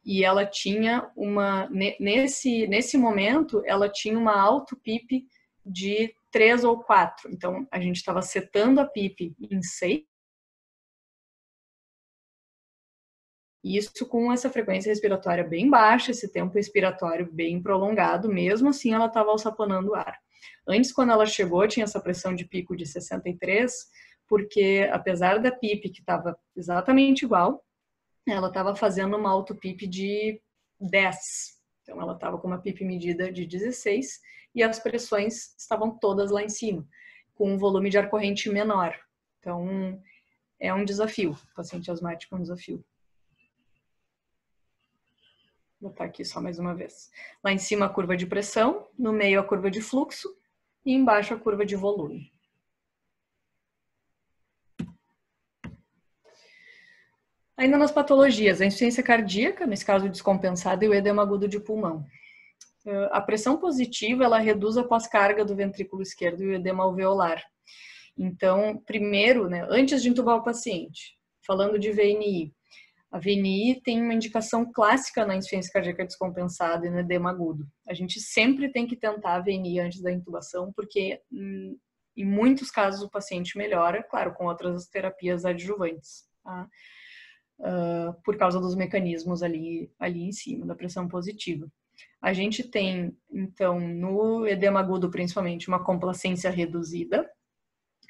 e ela tinha nesse momento, ela tinha uma auto-PIP de 3 ou 4. Então, a gente estava setando a PIP em 6, E isso com essa frequência respiratória bem baixa, esse tempo respiratório bem prolongado, mesmo assim ela estava alçapanando o ar. Antes, quando ela chegou, tinha essa pressão de pico de 63, porque apesar da PIP, que estava exatamente igual, ela estava fazendo uma auto-PIP de 10. Então, ela estava com uma PIP medida de 16 e as pressões estavam todas lá em cima, com um volume de ar corrente menor. Então, é um desafio. O paciente asmático é um desafio. Vou botar aqui só mais uma vez. Lá em cima a curva de pressão, no meio a curva de fluxo e embaixo a curva de volume. Ainda nas patologias, a insuficiência cardíaca, nesse caso descompensada, e o edema agudo de pulmão. A pressão positiva, ela reduz a pós-carga do ventrículo esquerdo e o edema alveolar. Então, primeiro, né, antes de intubar o paciente, falando de VNI, a VNI tem uma indicação clássica na insuficiência cardíaca descompensada e no edema agudo. A gente sempre tem que tentar a VNI antes da intubação, porque em muitos casos o paciente melhora, claro, com outras terapias adjuvantes, tá? Por causa dos mecanismos ali em cima, da pressão positiva. A gente tem, então, no edema agudo, principalmente, uma complacência reduzida,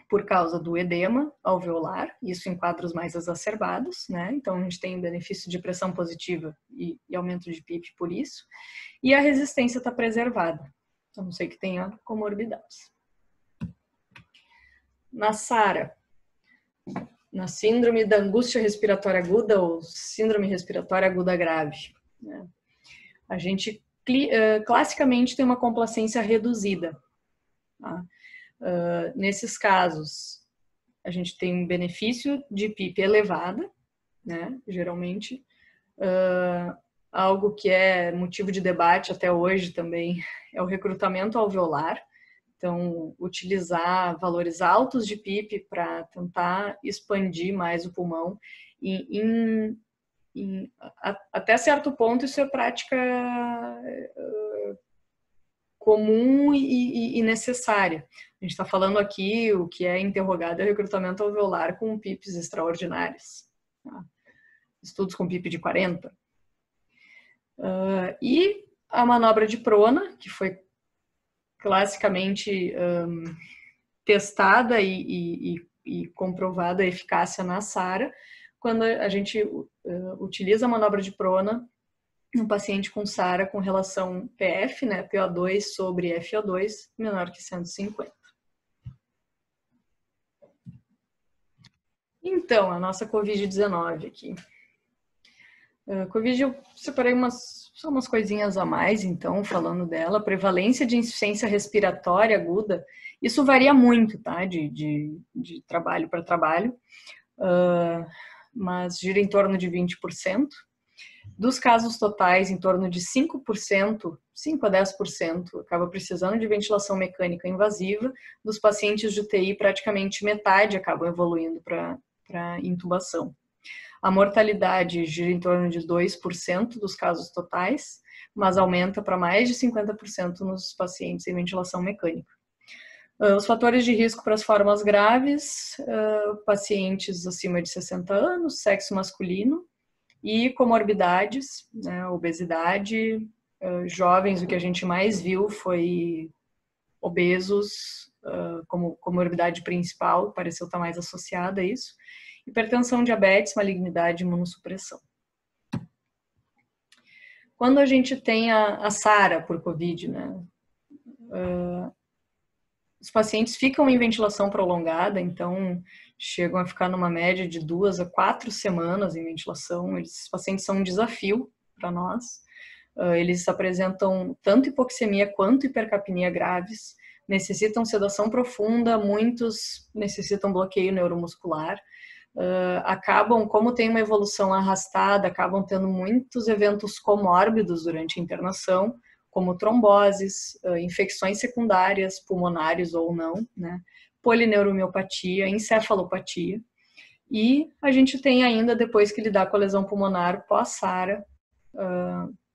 por causa do edema alveolar, isso em quadros mais exacerbados, né? Então, a gente tem benefício de pressão positiva e aumento de PIP por isso. E a resistência está preservada, a não ser que tenha comorbidades. Na SARA, na síndrome da angústia respiratória aguda ou síndrome respiratória aguda grave, né? A gente classicamente tem uma complacência reduzida, tá? Nesses casos, a gente tem um benefício de PIP elevada, né? Geralmente, algo que é motivo de debate até hoje também é o recrutamento alveolar. Então, utilizar valores altos de PIP para tentar expandir mais o pulmão. Até certo ponto, isso é prática comum e necessária. A gente está falando aqui, o que é interrogado é o recrutamento alveolar com PIPs extraordinários. Tá? Estudos com PIP de 40. E a manobra de Prona, que foi classicamente testada e comprovada a eficácia na SARA, quando a gente utiliza a manobra de Prona no paciente com SARA com relação PF, né, PO2 sobre FO2 menor que 150. Então, a nossa Covid-19 aqui. Covid, eu separei só umas coisinhas a mais, então, falando dela. Prevalência de insuficiência respiratória aguda, isso varia muito, tá? De trabalho para trabalho, mas gira em torno de 20%. Dos casos totais, em torno de 5%, 5 a 10%, acaba precisando de ventilação mecânica invasiva. Dos pacientes de UTI, praticamente metade acabam evoluindo para intubação. A mortalidade gira em torno de 2% dos casos totais, mas aumenta para mais de 50% nos pacientes em ventilação mecânica. Os fatores de risco para as formas graves, pacientes acima de 60 anos, sexo masculino e comorbidades, né, obesidade, jovens, o que a gente mais viu foi obesos como comorbidade principal, pareceu estar mais associada a isso. Hipertensão, diabetes, malignidade e imunossupressão. Quando a gente tem a SARA por COVID, né, os pacientes ficam em ventilação prolongada, então chegam a ficar numa média de 2 a 4 semanas em ventilação. Esses pacientes são um desafio para nós. Eles apresentam tanto hipoxemia quanto hipercapnia graves, necessitam sedação profunda, muitos necessitam bloqueio neuromuscular. Acabam, como tem uma evolução arrastada, acabam tendo muitos eventos comórbidos durante a internação, como tromboses, infecções secundárias, pulmonares ou não, né? Polineuropatia, encefalopatia. E a gente tem ainda, depois que lidar com a lesão pulmonar pós-SARA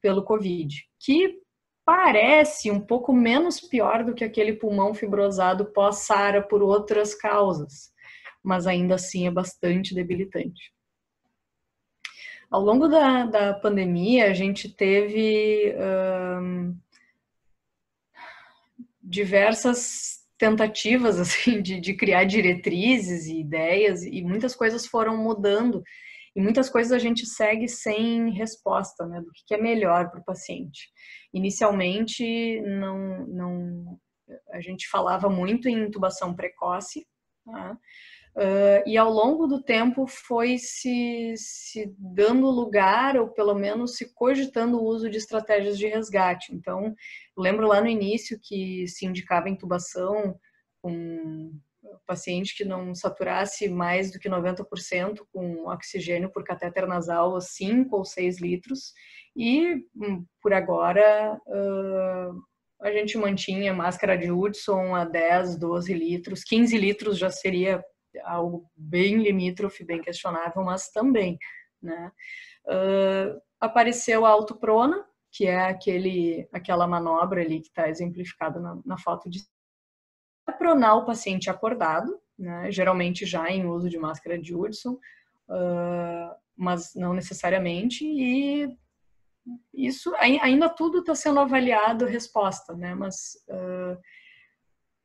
pelo COVID, que parece um pouco menos pior do que aquele pulmão fibrosado pós-SARA por outras causas, mas ainda assim é bastante debilitante. Ao longo da pandemia, a gente teve diversas tentativas assim, de criar diretrizes e ideias, e muitas coisas foram mudando, e muitas coisas a gente segue sem resposta, né, do que é melhor para o paciente. Inicialmente, a gente falava muito em intubação precoce, tá? E ao longo do tempo foi se dando lugar, ou pelo menos se cogitando o uso de estratégias de resgate. Então, lembro lá no início que se indicava intubação com um paciente que não saturasse mais do que 90% com oxigênio por catéter nasal, 5 ou 6 litros, e por agora a gente mantinha máscara de Hudson a 10, 12 litros, 15 litros já seria algo bem limítrofe, bem questionável, mas também, né? Apareceu a autoprona, que é aquela manobra ali que está exemplificada na foto de pronar o paciente acordado, né? Geralmente já em uso de máscara de Hudson, mas não necessariamente, e isso ainda tudo está sendo avaliado resposta, né? Mas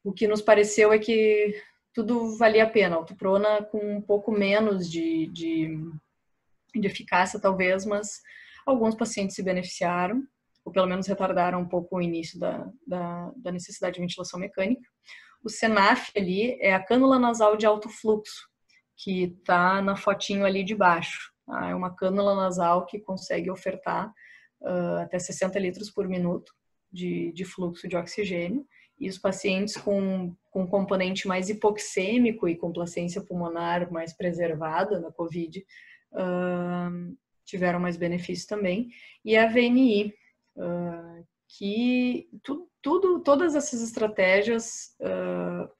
o que nos pareceu é que tudo valia a pena. Autoprona com um pouco menos de eficácia, talvez, mas alguns pacientes se beneficiaram, ou pelo menos retardaram um pouco o início da necessidade de ventilação mecânica. O Senaf ali é a cânula nasal de alto fluxo, que está na fotinho ali de baixo. Tá? É uma cânula nasal que consegue ofertar até 60 litros por minuto de fluxo de oxigênio. E os pacientes com componente mais hipoxêmico e complacência pulmonar mais preservada na COVID tiveram mais benefícios também. E a VNI, que todas essas estratégias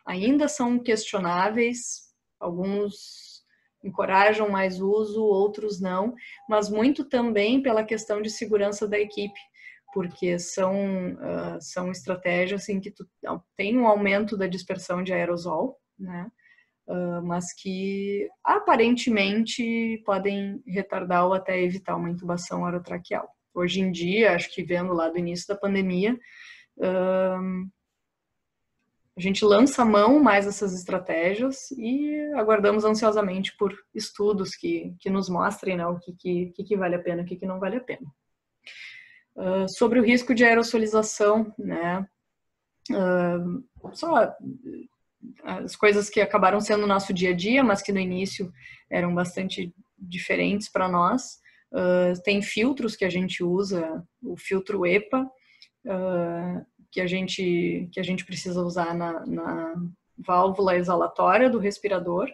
ainda são questionáveis, alguns encorajam mais uso, outros não, mas muito também pela questão de segurança da equipe, porque são estratégias em que tu tem um aumento da dispersão de aerosol, né? Mas que aparentemente podem retardar ou até evitar uma intubação orotraqueal. Hoje em dia, acho que vendo lá do início da pandemia, a gente lança a mão mais essas estratégias e aguardamos ansiosamente por estudos que nos mostrem, né, o que vale a pena e o que não vale a pena. Sobre o risco de aerosolização, né, só as coisas que acabaram sendo o nosso dia a dia, mas que no início eram bastante diferentes para nós. Tem filtros que a gente usa, o filtro EPA, que a gente precisa usar na válvula exalatória do respirador,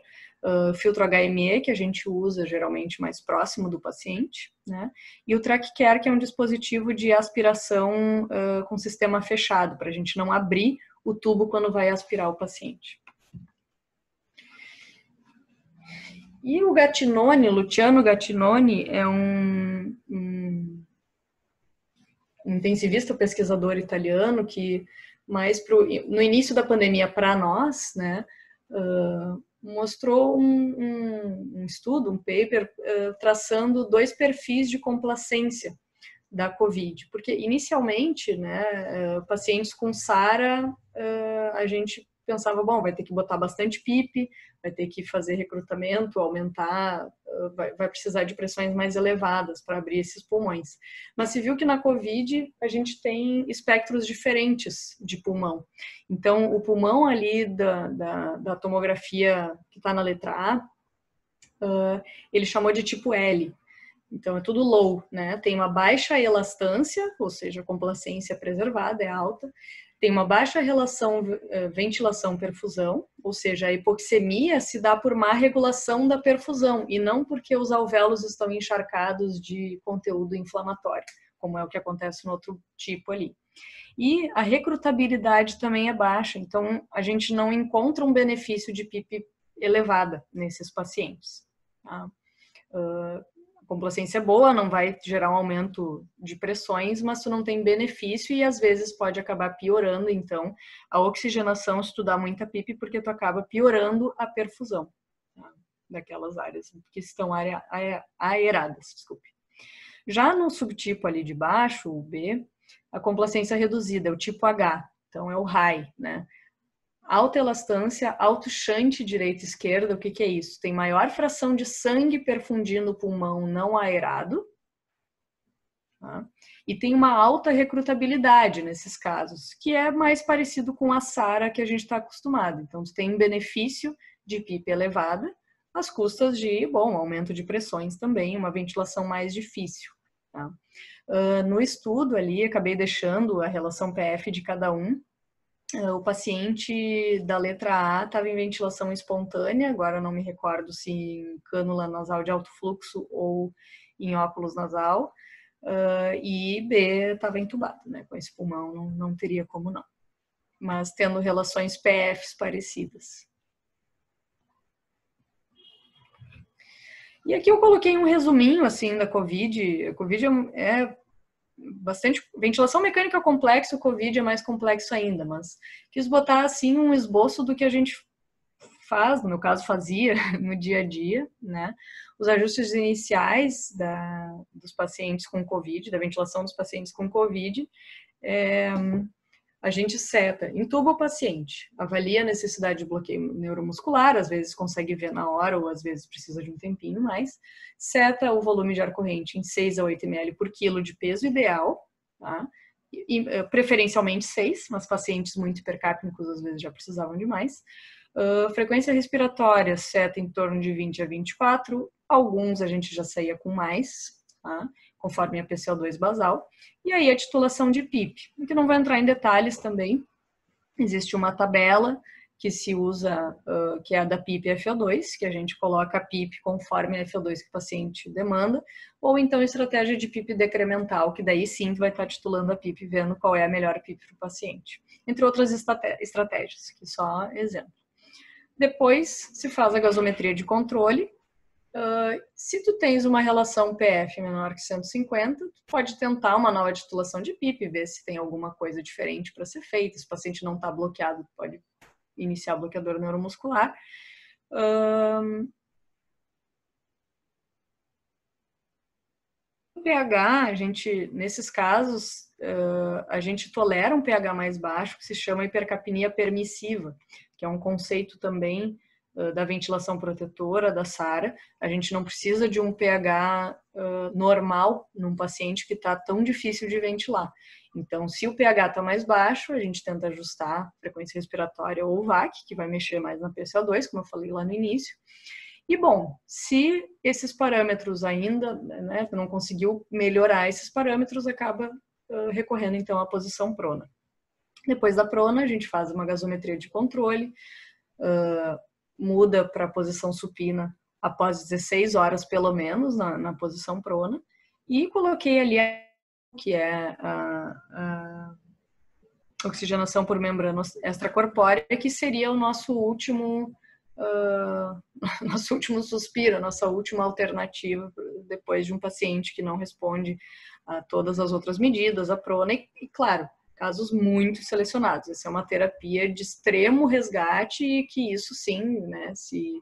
filtro HME, que a gente usa geralmente mais próximo do paciente, né? E o TrachCare, que é um dispositivo de aspiração com sistema fechado, para a gente não abrir o tubo quando vai aspirar o paciente. E o Gattinoni, Luciano Gattinoni, é um intensivista pesquisador italiano que no início da pandemia para nós, né, mostrou um estudo, um paper, traçando 2 perfis de complacência da COVID, porque inicialmente, né, pacientes com SARA, a gente pensava, bom, vai ter que botar bastante PIP, vai ter que fazer recrutamento, aumentar, vai precisar de pressões mais elevadas para abrir esses pulmões. Mas se viu que na COVID a gente tem espectros diferentes de pulmão. Então, o pulmão ali da tomografia que está na letra A, ele chamou de tipo L. Então, é tudo low, né? Tem uma baixa elastância, ou seja, a complacência preservada é alta. Tem uma baixa relação ventilação-perfusão, ou seja, a hipoxemia se dá por má regulação da perfusão e não porque os alvéolos estão encharcados de conteúdo inflamatório, como é o que acontece no outro tipo ali. E a recrutabilidade também é baixa, então a gente não encontra um benefício de PIP elevada nesses pacientes. Tá? Complacência boa, não vai gerar um aumento de pressões, mas tu não tem benefício e às vezes pode acabar piorando, então, a oxigenação se tu dá muita PIP, porque tu acaba piorando a perfusão, tá? Daquelas áreas que estão aeradas, desculpe. Já no subtipo ali de baixo, o B, a complacência reduzida, é o tipo H, então é o high, né? Alta elastância, alto shunt direita e esquerda, o que que é isso? Tem maior fração de sangue perfundindo o pulmão não aerado, tá? E tem uma alta recrutabilidade nesses casos, que é mais parecido com a SARA que a gente está acostumado. Então, tu tem benefício de PIP elevada, às custas de, bom, aumento de pressões também, uma ventilação mais difícil, tá? No estudo ali, acabei deixando a relação PF de cada um. O paciente da letra A estava em ventilação espontânea, agora não me recordo se em cânula nasal de alto fluxo ou em óculos nasal, e B estava entubado, né? Com esse pulmão não teria como não, mas tendo relações PFs parecidas. E aqui eu coloquei um resuminho assim da COVID. A COVID é bastante ventilação mecânica complexa, o COVID é mais complexo ainda, mas quis botar assim um esboço do que a gente faz, no meu caso fazia no dia a dia, né? Os ajustes iniciais dos pacientes com COVID, da ventilação dos pacientes com COVID, a gente seta, intuba o paciente, avalia a necessidade de bloqueio neuromuscular, às vezes consegue ver na hora ou às vezes precisa de um tempinho mais, seta o volume de ar corrente em 6 a 8 ml por quilo de peso ideal, tá? E, preferencialmente 6, mas pacientes muito hipercápnicos às vezes já precisavam de mais. Frequência respiratória seta em torno de 20 a 24, alguns a gente já saía com mais, tá? Conforme a PCO2 basal. E aí a titulação de PIP, que não vou entrar em detalhes também. Existe uma tabela que se usa, que é a da PIP FO2, que a gente coloca a PIP conforme a FO2 que o paciente demanda, ou então estratégia de PIP decremental, que daí sim vai estar titulando a PIP, vendo qual é a melhor PIP para o paciente. Entre outras estratégias, que só exemplo. Depois se faz a gasometria de controle. Se tu tens uma relação PF menor que 150, tu pode tentar uma nova titulação de PIP, ver se tem alguma coisa diferente para ser feita. Se o paciente não está bloqueado, tu pode iniciar bloqueador neuromuscular. O pH, a gente, nesses casos, a gente tolera um pH mais baixo, que se chama hipercapnia permissiva, que é um conceito também da ventilação protetora, da SARA. A gente não precisa de um pH normal num paciente que está tão difícil de ventilar. Então, se o pH está mais baixo, a gente tenta ajustar a frequência respiratória ou o VAC, que vai mexer mais na PCO2, como eu falei lá no início. E, bom, se esses parâmetros ainda, né, não conseguiu melhorar esses parâmetros, acaba recorrendo, então, à posição prona. Depois da prona, a gente faz uma gasometria de controle, muda para a posição supina após 16 horas, pelo menos, na posição prona, e coloquei ali que é a oxigenação por membrana extracorpórea, que seria o nosso último suspiro, nossa última alternativa depois de um paciente que não responde a todas as outras medidas, a prona, e claro, casos muito selecionados. Essa é uma terapia de extremo resgate e que isso sim, né, se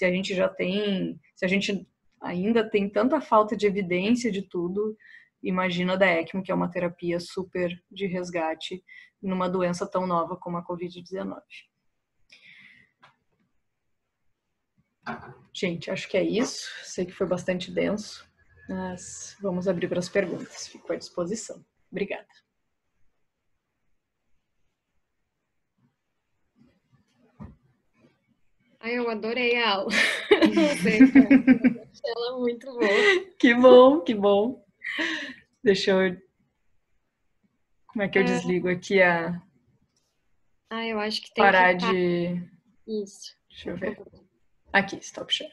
a gente já tem, se a gente ainda tem tanta falta de evidência de tudo, imagina da ECMO, que é uma terapia super de resgate numa doença tão nova como a COVID-19. Gente, acho que é isso. Sei que foi bastante denso, mas vamos abrir para as perguntas. Fico à disposição. Obrigada. Eu adorei a aula. Não sei, achei ela muito boa. Que bom, que bom. Deixa eu... Como é que eu desligo aqui a... Eu acho que tem parar que... de... Isso. Deixa eu ver. Aqui, stop share.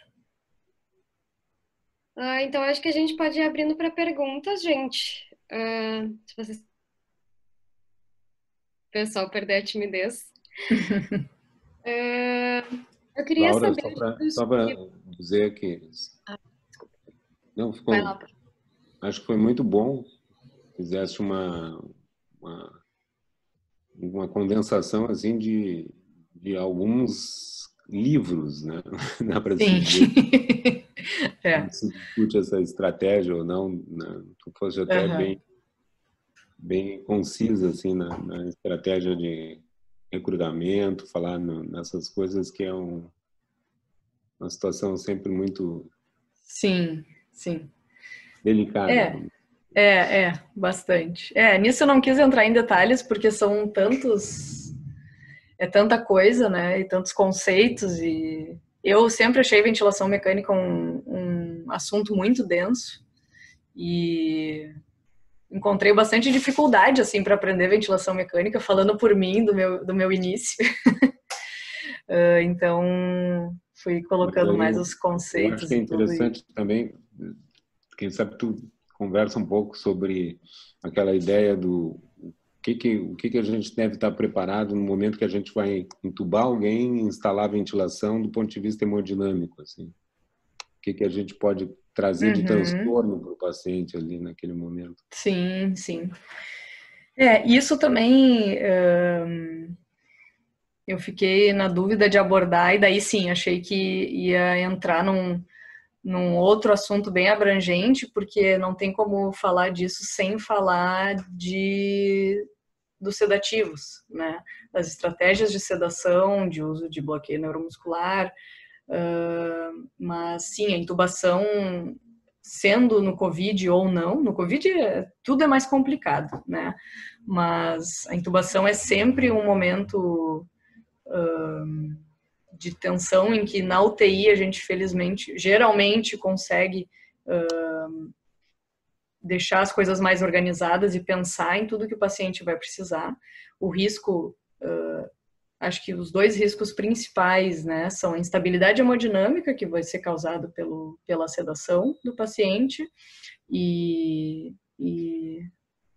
Então, acho que a gente pode ir abrindo para perguntas, gente. Se vocês... O pessoal perder a timidez. Eu queria Laura, saber... só para dizer que... desculpa. Não, ficou... Vai lá. Acho que foi muito bom. Fizesse uma condensação assim de alguns livros, né? Dá para se dizer. quando se discute essa estratégia ou não, né? Tu fosse até bem concisa assim na estratégia de recrutamento, falar nessas coisas que é uma situação sempre muito Sim, sim. delicada. Bastante. Nisso eu não quis entrar em detalhes, porque são tanta coisa, né, e tantos conceitos, e eu sempre achei ventilação mecânica um assunto muito denso, e encontrei bastante dificuldade, assim, para aprender ventilação mecânica, falando por mim, do meu início. Então, fui colocando mais os Eu acho conceitos que é e tudo. interessante também, quem sabe tu conversa um pouco sobre aquela ideia do o que a gente deve estar preparado no momento que a gente vai entubar alguém e instalar ventilação do ponto de vista hemodinâmico, assim. O que a gente pode trazer de transtorno para o paciente ali naquele momento. Sim, sim. Isso também eu fiquei na dúvida de abordar, e daí sim, achei que ia entrar num outro assunto bem abrangente, porque não tem como falar disso sem falar dos sedativos, né? Das estratégias de sedação, de uso de bloqueio neuromuscular, mas sim, a intubação, sendo no COVID ou não, no COVID tudo é mais complicado, né? Mas a intubação é sempre um momento de tensão em que na UTI a gente, felizmente, geralmente consegue deixar as coisas mais organizadas e pensar em tudo que o paciente vai precisar. O risco, acho que os dois riscos principais, né, são a instabilidade hemodinâmica, que vai ser causada pela sedação do paciente, e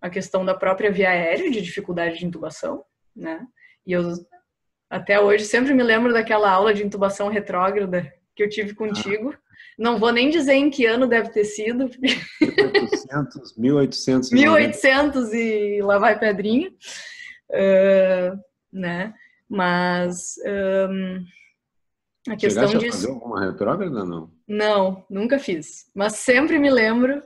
a questão da própria via aérea, de dificuldade de intubação, né? E eu, até hoje, sempre me lembro daquela aula de intubação retrógrada que eu tive contigo. Não vou nem dizer em que ano deve ter sido. 1800 1800 e lá vai pedrinha. Né? Mas a questão Chegaste a disso... fazer alguma retrógrada, não? Não, nunca fiz. Mas sempre me lembro.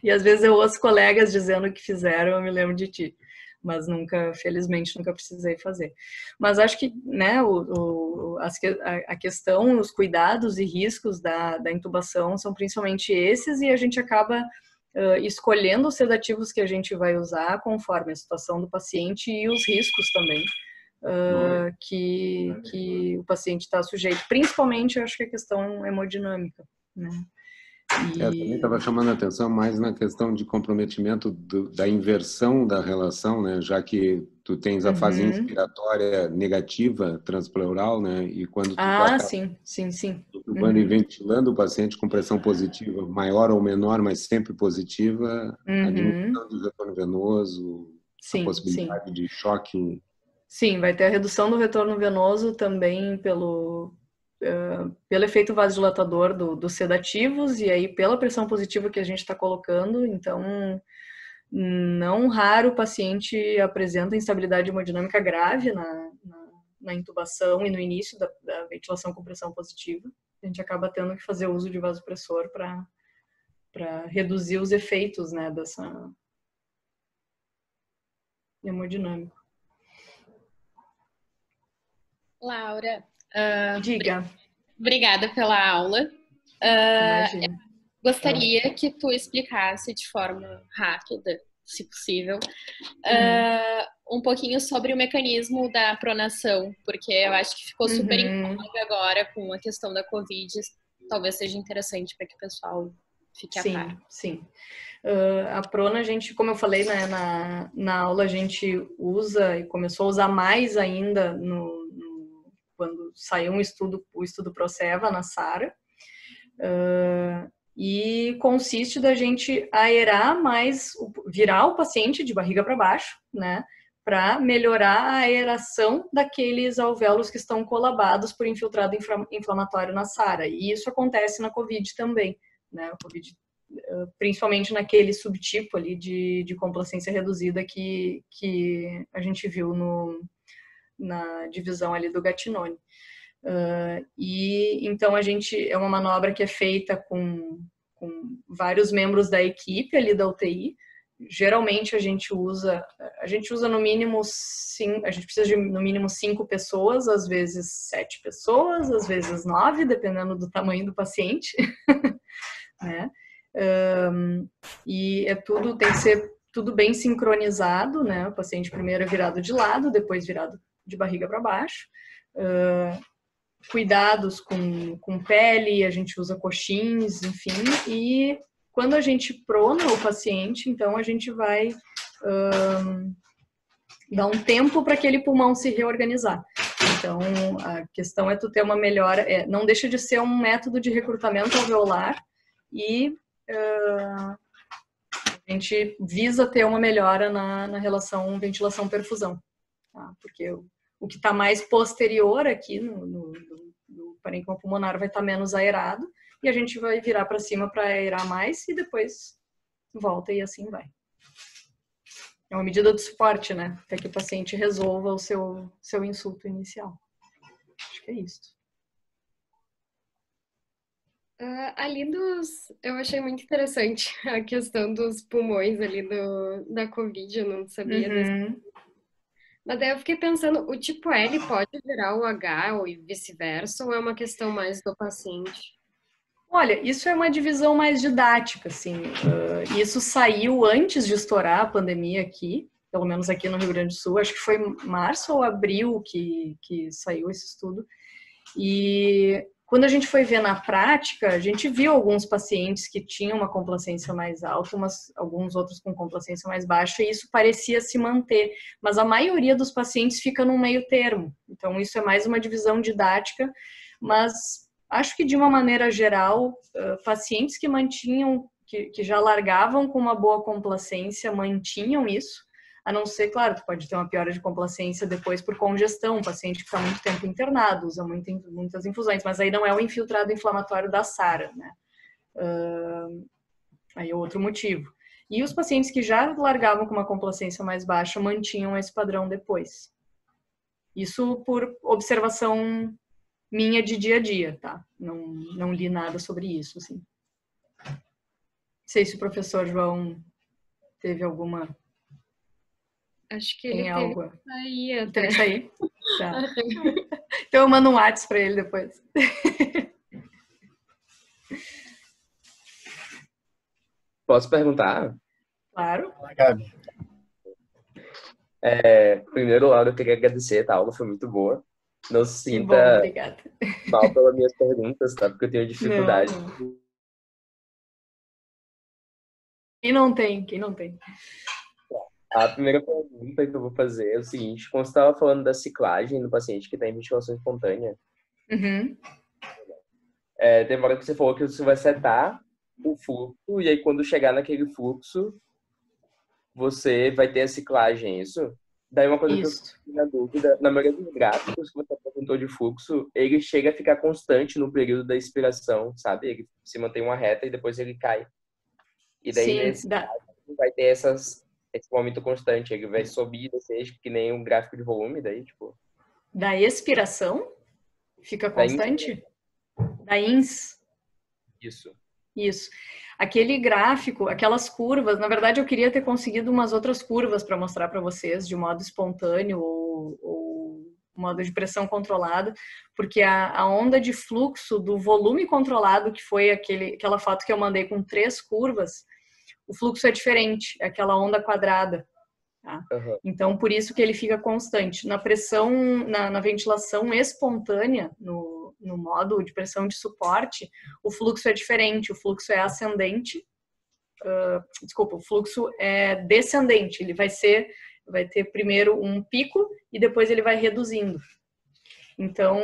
E às vezes eu ouço colegas dizendo que fizeram, eu me lembro de ti. Mas nunca, felizmente, nunca precisei fazer. Mas acho que, né, a questão, os cuidados e riscos da intubação são principalmente esses, e a gente acaba escolhendo os sedativos que a gente vai usar conforme a situação do paciente e os riscos também que o paciente está sujeito. Principalmente, eu acho que a questão hemodinâmica, né? Eu também estava chamando a atenção mais na questão de comprometimento da inversão da relação, né? Já que tu tens a fase inspiratória negativa transpleural, né? E quando tu está sim. intubando e ventilando o paciente com pressão positiva, maior ou menor, mas sempre positiva, a diminuição do retorno venoso, a possibilidade de choque. Sim, vai ter a redução do retorno venoso também pelo efeito vasodilatador dos sedativos, e aí pela pressão positiva que a gente está colocando. Então, não raro o paciente apresenta instabilidade hemodinâmica grave na intubação e no início da ventilação com pressão positiva. A gente acaba tendo que fazer uso de vasopressor para reduzir os efeitos, né, dessa hemodinâmica. Laura, diga. Obrigada pela aula. Gostaria que tu explicasse de forma rápida, se possível, um pouquinho sobre o mecanismo da pronação, porque eu acho que ficou super em voga agora com a questão da Covid. Talvez seja interessante para que o pessoal fique a par. Sim. A prona, a gente, como eu falei, né, na aula, a gente usa e começou a usar mais ainda quando saiu o estudo Proceva na SARA, e consiste da gente aerar mais, virar o paciente de barriga para baixo, né, para melhorar a aeração daqueles alvéolos que estão colabados por infiltrado inflamatório na SARA. E isso acontece na COVID também, né, COVID, principalmente naquele subtipo ali de complacência reduzida que a gente viu na divisão ali do Gattinone. E então é uma manobra que é feita com vários membros da equipe ali da UTI. Geralmente a gente usa no mínimo 5, a gente precisa de no mínimo 5 pessoas, às vezes 7 pessoas, às vezes 9, dependendo do tamanho do paciente, né? E tem que ser tudo bem sincronizado, né? O paciente primeiro é virado de lado, depois virado de barriga para baixo. Cuidados com pele, a gente usa coxins, enfim, e quando a gente prona o paciente, então a gente vai dar um tempo para aquele pulmão se reorganizar. Então, a questão é tu ter uma melhora, não deixa de ser um método de recrutamento alveolar e a gente visa ter uma melhora na relação ventilação-perfusão, tá? Porque o que está mais posterior aqui no parênquima pulmonar vai estar menos aerado e a gente vai virar para cima para aerar mais e depois volta e assim vai. É uma medida de suporte, né? Até que o paciente resolva o seu insulto inicial. Acho que é isso. Eu achei muito interessante a questão dos pulmões ali da Covid, eu não sabia desse. Mas daí eu fiquei pensando, o tipo L pode virar o H ou vice-versa, ou é uma questão mais do paciente? Olha, isso é uma divisão mais didática, assim. Isso saiu antes de estourar a pandemia aqui, pelo menos aqui no Rio Grande do Sul. Acho que foi março ou abril que saiu esse estudo. E quando a gente foi ver na prática, a gente viu alguns pacientes que tinham uma complacência mais alta, alguns outros com complacência mais baixa, e isso parecia se manter. Mas a maioria dos pacientes fica no meio termo. Então, isso é mais uma divisão didática, mas acho que de uma maneira geral, pacientes que mantinham, que já largavam com uma boa complacência, mantinham isso. A não ser, claro, tu pode ter uma piora de complacência depois por congestão, um paciente que está muito tempo internado, usa muitas infusões, mas aí não é o infiltrado inflamatório da SARA, né? Aí é outro motivo. E os pacientes que já largavam com uma complacência mais baixa mantinham esse padrão depois. Isso por observação minha de dia a dia, tá? Não li nada sobre isso, assim. Não sei se o professor João teve alguma... Acho que ele teve que sair até. Teve que sair? Tá. Então eu mando um WhatsApp para ele depois. Posso perguntar? Claro. Gabi. Primeiro, Laura, eu queria agradecer, tá? A aula foi muito boa. Não se sinta mal pelas minhas perguntas, tá? Porque eu tenho dificuldade. Não. Quem não tem? A primeira pergunta que eu vou fazer é o seguinte: quando você estava falando da ciclagem no paciente que está em ventilação espontânea, tem uma hora que você falou que você vai setar o fluxo, e aí quando chegar naquele fluxo, você vai ter a ciclagem, isso? Daí uma coisa que eu fiquei na dúvida, na maioria dos gráficos que você apresentou de fluxo, ele chega a ficar constante no período da expiração, sabe? Ele se mantém uma reta e depois ele cai. E daí vai ter esse momento constante, ele vai subir e descer, que nem um gráfico de volume, daí, tipo... Da expiração? Fica constante? Da ins? Isso. Aquele gráfico, aquelas curvas, na verdade eu queria ter conseguido umas outras curvas para mostrar para vocês, de modo espontâneo ou modo de pressão controlada, porque a onda de fluxo do volume controlado, que foi aquela foto que eu mandei com 3 curvas, o fluxo é diferente, é aquela onda quadrada. Tá? Então, por isso que ele fica constante. Na pressão, na ventilação espontânea, no modo de pressão de suporte, o fluxo é diferente, o fluxo é ascendente, o fluxo é descendente, ele vai ter primeiro um pico e depois ele vai reduzindo. Então,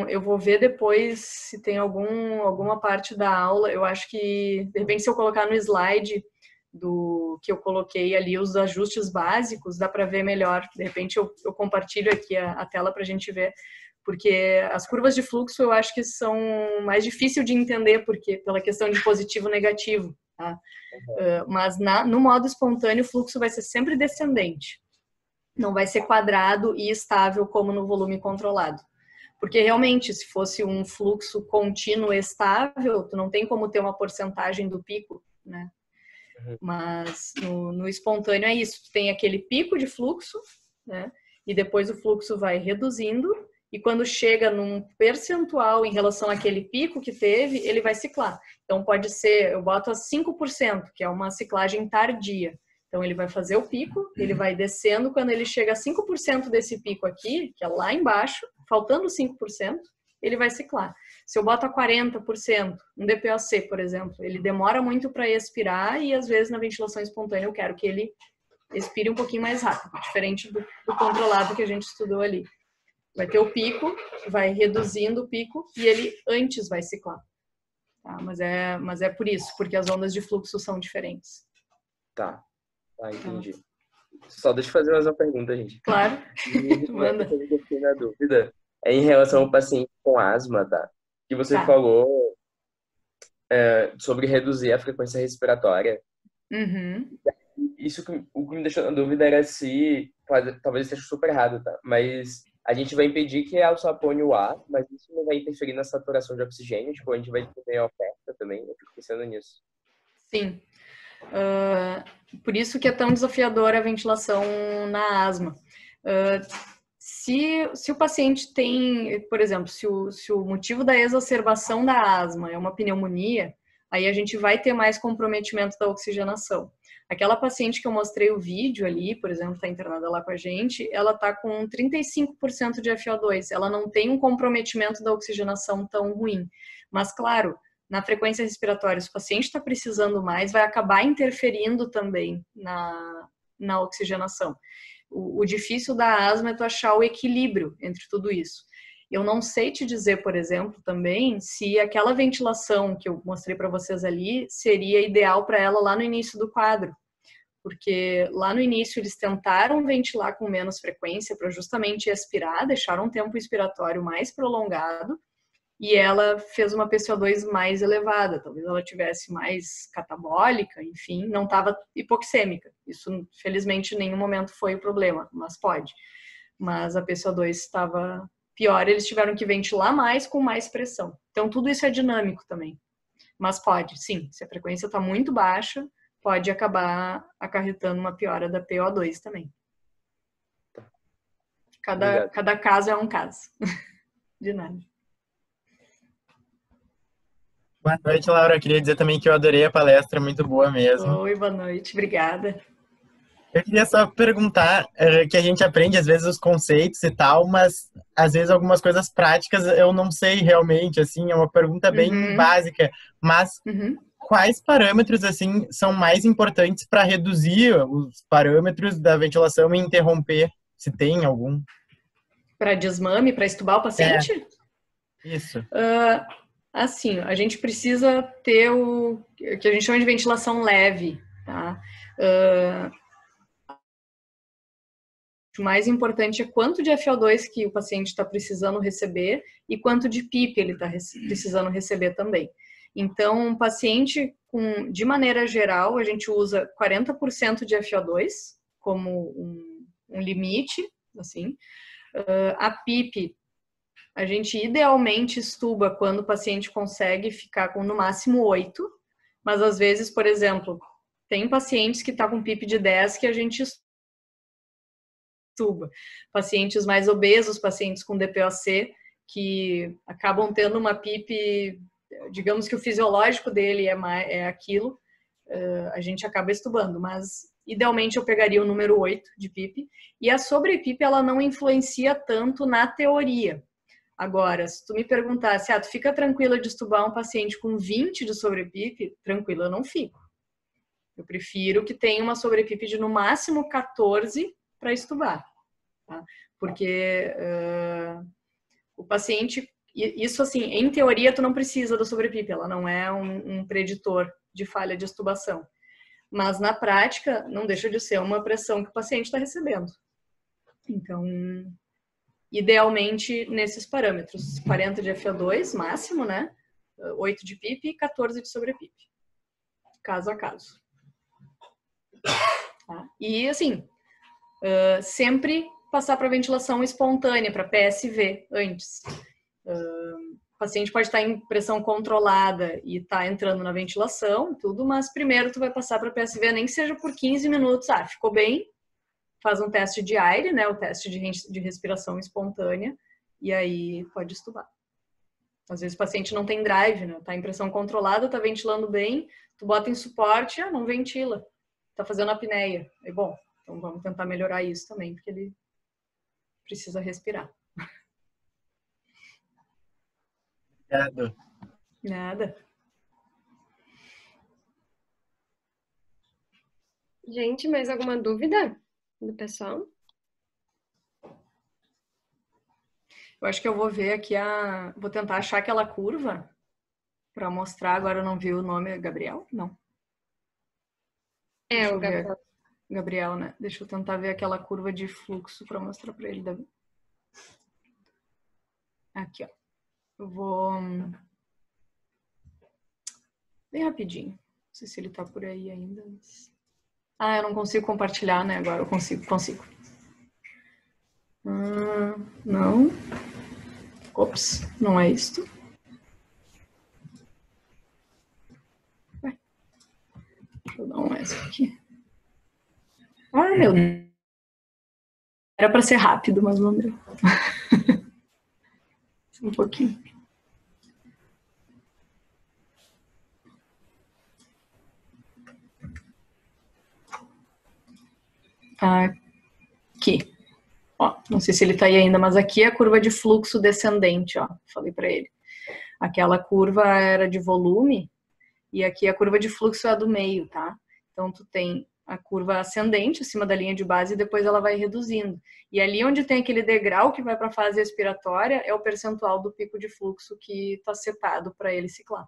eu vou ver depois se tem alguma parte da aula, eu acho que, de repente, se eu colocar no slide que eu coloquei ali, os ajustes básicos, dá para ver melhor. De repente, eu compartilho aqui a tela para a gente ver, porque as curvas de fluxo eu acho que são mais difíceis de entender, porque pela questão de positivo e negativo. Tá? Mas no modo espontâneo, o fluxo vai ser sempre descendente. Não vai ser quadrado e estável como no volume controlado. Porque realmente, se fosse um fluxo contínuo estável, tu não tem como ter uma porcentagem do pico, né? Mas no espontâneo é isso, tu tem aquele pico de fluxo, né? E depois o fluxo vai reduzindo, e quando chega num percentual em relação àquele pico que teve, ele vai ciclar. Então pode ser, eu boto a 5%, que é uma ciclagem tardia. Então ele vai fazer o pico, ele vai descendo, quando ele chega a 5% desse pico aqui, que é lá embaixo, faltando 5%, ele vai ciclar. Se eu boto a 40%, um DPoC, por exemplo, ele demora muito para expirar e às vezes na ventilação espontânea eu quero que ele expire um pouquinho mais rápido, diferente do controlado que a gente estudou ali. Vai ter o pico, vai reduzindo o pico e ele antes vai ciclar. Tá? Mas é por isso, porque as ondas de fluxo são diferentes. Tá, entendi. Só deixa eu fazer mais uma pergunta, gente. Claro, manda. Eu fiquei na dúvida em relação ao paciente com asma, tá? Que você falou sobre reduzir a frequência respiratória. Isso o que me deixou na dúvida era se, talvez esteja super errado, tá? Mas a gente vai impedir que a alça ponha o ar, mas isso não vai interferir na saturação de oxigênio? Tipo, a gente vai ter a oferta também? Eu fico pensando nisso. Sim. Por isso que é tão desafiadora a ventilação na asma. Se o paciente tem, por exemplo, se o motivo da exacerbação da asma é uma pneumonia, aí a gente vai ter mais comprometimento da oxigenação. Aquela paciente que eu mostrei o vídeo ali, por exemplo, está internada lá com a gente, ela está com 35% de FO2, ela não tem um comprometimento da oxigenação tão ruim. Mas, claro, na frequência respiratória, se o paciente está precisando mais, vai acabar interferindo também na oxigenação. O difícil da asma é tu achar o equilíbrio entre tudo isso. Eu não sei te dizer, por exemplo, também, se aquela ventilação que eu mostrei para vocês ali seria ideal para ela lá no início do quadro. Porque lá no início eles tentaram ventilar com menos frequência para justamente expirar, deixaram um tempo expiratório mais prolongado, e ela fez uma PCO2 mais elevada, talvez ela tivesse mais catabólica, enfim, não estava hipoxêmica. Isso, felizmente, em nenhum momento foi o problema, mas pode. Mas a PCO2 estava pior, eles tiveram que ventilar mais com mais pressão. Então, tudo isso é dinâmico também. Mas pode, sim, se a frequência está muito baixa, pode acabar acarretando uma piora da PO2 também. Cada caso é um caso. De nada. Boa noite, Laura. Eu queria dizer também que eu adorei a palestra, muito boa mesmo. Oi, boa noite. Obrigada. Eu queria só perguntar, que a gente aprende às vezes os conceitos e tal, mas às vezes algumas coisas práticas eu não sei realmente, assim, é uma pergunta bem básica, mas quais parâmetros, assim, são mais importantes para reduzir os parâmetros da ventilação e interromper, se tem algum? Para desmame, para estubar o paciente? Isso. Assim, a gente precisa ter o que a gente chama de ventilação leve, tá? O mais importante é quanto de FO2 que o paciente está precisando receber e quanto de PIP ele está precisando receber também. Então, um paciente de maneira geral, a gente usa 40% de FO2 como um limite, assim. A PIP, a gente idealmente estuba quando o paciente consegue ficar com no máximo 8, mas às vezes, por exemplo, tem pacientes que estão com PIP de 10 que a gente estuba. Pacientes mais obesos, pacientes com DPoC, que acabam tendo uma PIP, digamos que o fisiológico dele é aquilo, a gente acaba estubando, mas idealmente eu pegaria o número 8 de PIP, e a sobre-PIP ela não influencia tanto na teoria. Agora, se tu me perguntasse, tu fica tranquila de estubar um paciente com 20 de sobre-PIP, tranquila eu não fico. Eu prefiro que tenha uma sobre-PIP de no máximo 14 para estubar, tá? Porque o paciente, isso assim, em teoria tu não precisa da sobre-PIP, ela não é um preditor de falha de estubação. Mas na prática, não deixa de ser uma pressão que o paciente está recebendo. Então, idealmente, nesses parâmetros, 40 de FO2 máximo, né? 8 de PIP e 14 de sobre-PIP. Caso a caso. Tá? E, assim, sempre passar para ventilação espontânea, para PSV, antes. O paciente pode estar em pressão controlada e tá entrando na ventilação, tudo, mas primeiro tu vai passar para PSV, nem que seja por 15 minutos. Ficou bem, faz um teste de aire, né, o teste de respiração espontânea, e aí pode estubar. Às vezes o paciente não tem drive, né, tá em pressão controlada, tá ventilando bem, tu bota em suporte, não ventila, tá fazendo apneia. É bom, então vamos tentar melhorar isso também, porque ele precisa respirar. Obrigado. Nada. Gente, mais alguma dúvida do pessoal? Eu acho que eu vou ver aqui vou tentar achar aquela curva para mostrar. Agora eu não vi o nome. Gabriel? Não. O Gabriel. Gabriel, né? Deixa eu tentar ver aquela curva de fluxo para mostrar para ele. Aqui, ó. Eu vou... Bem rapidinho. Não sei se ele tá por aí ainda. Mas... eu não consigo compartilhar, né? Agora eu consigo. Não. Ops, não é isto. Deixa eu dar um S aqui. Meu Deus. Era para ser rápido, mas não deu. Um pouquinho. Aqui. Ó, não sei se ele tá aí ainda, mas aqui é a curva de fluxo descendente, ó. Falei para ele. Aquela curva era de volume e aqui a curva de fluxo é a do meio, tá? Então tu tem a curva ascendente acima da linha de base e depois ela vai reduzindo. E ali onde tem aquele degrau que vai para a fase expiratória é o percentual do pico de fluxo que está setado para ele ciclar.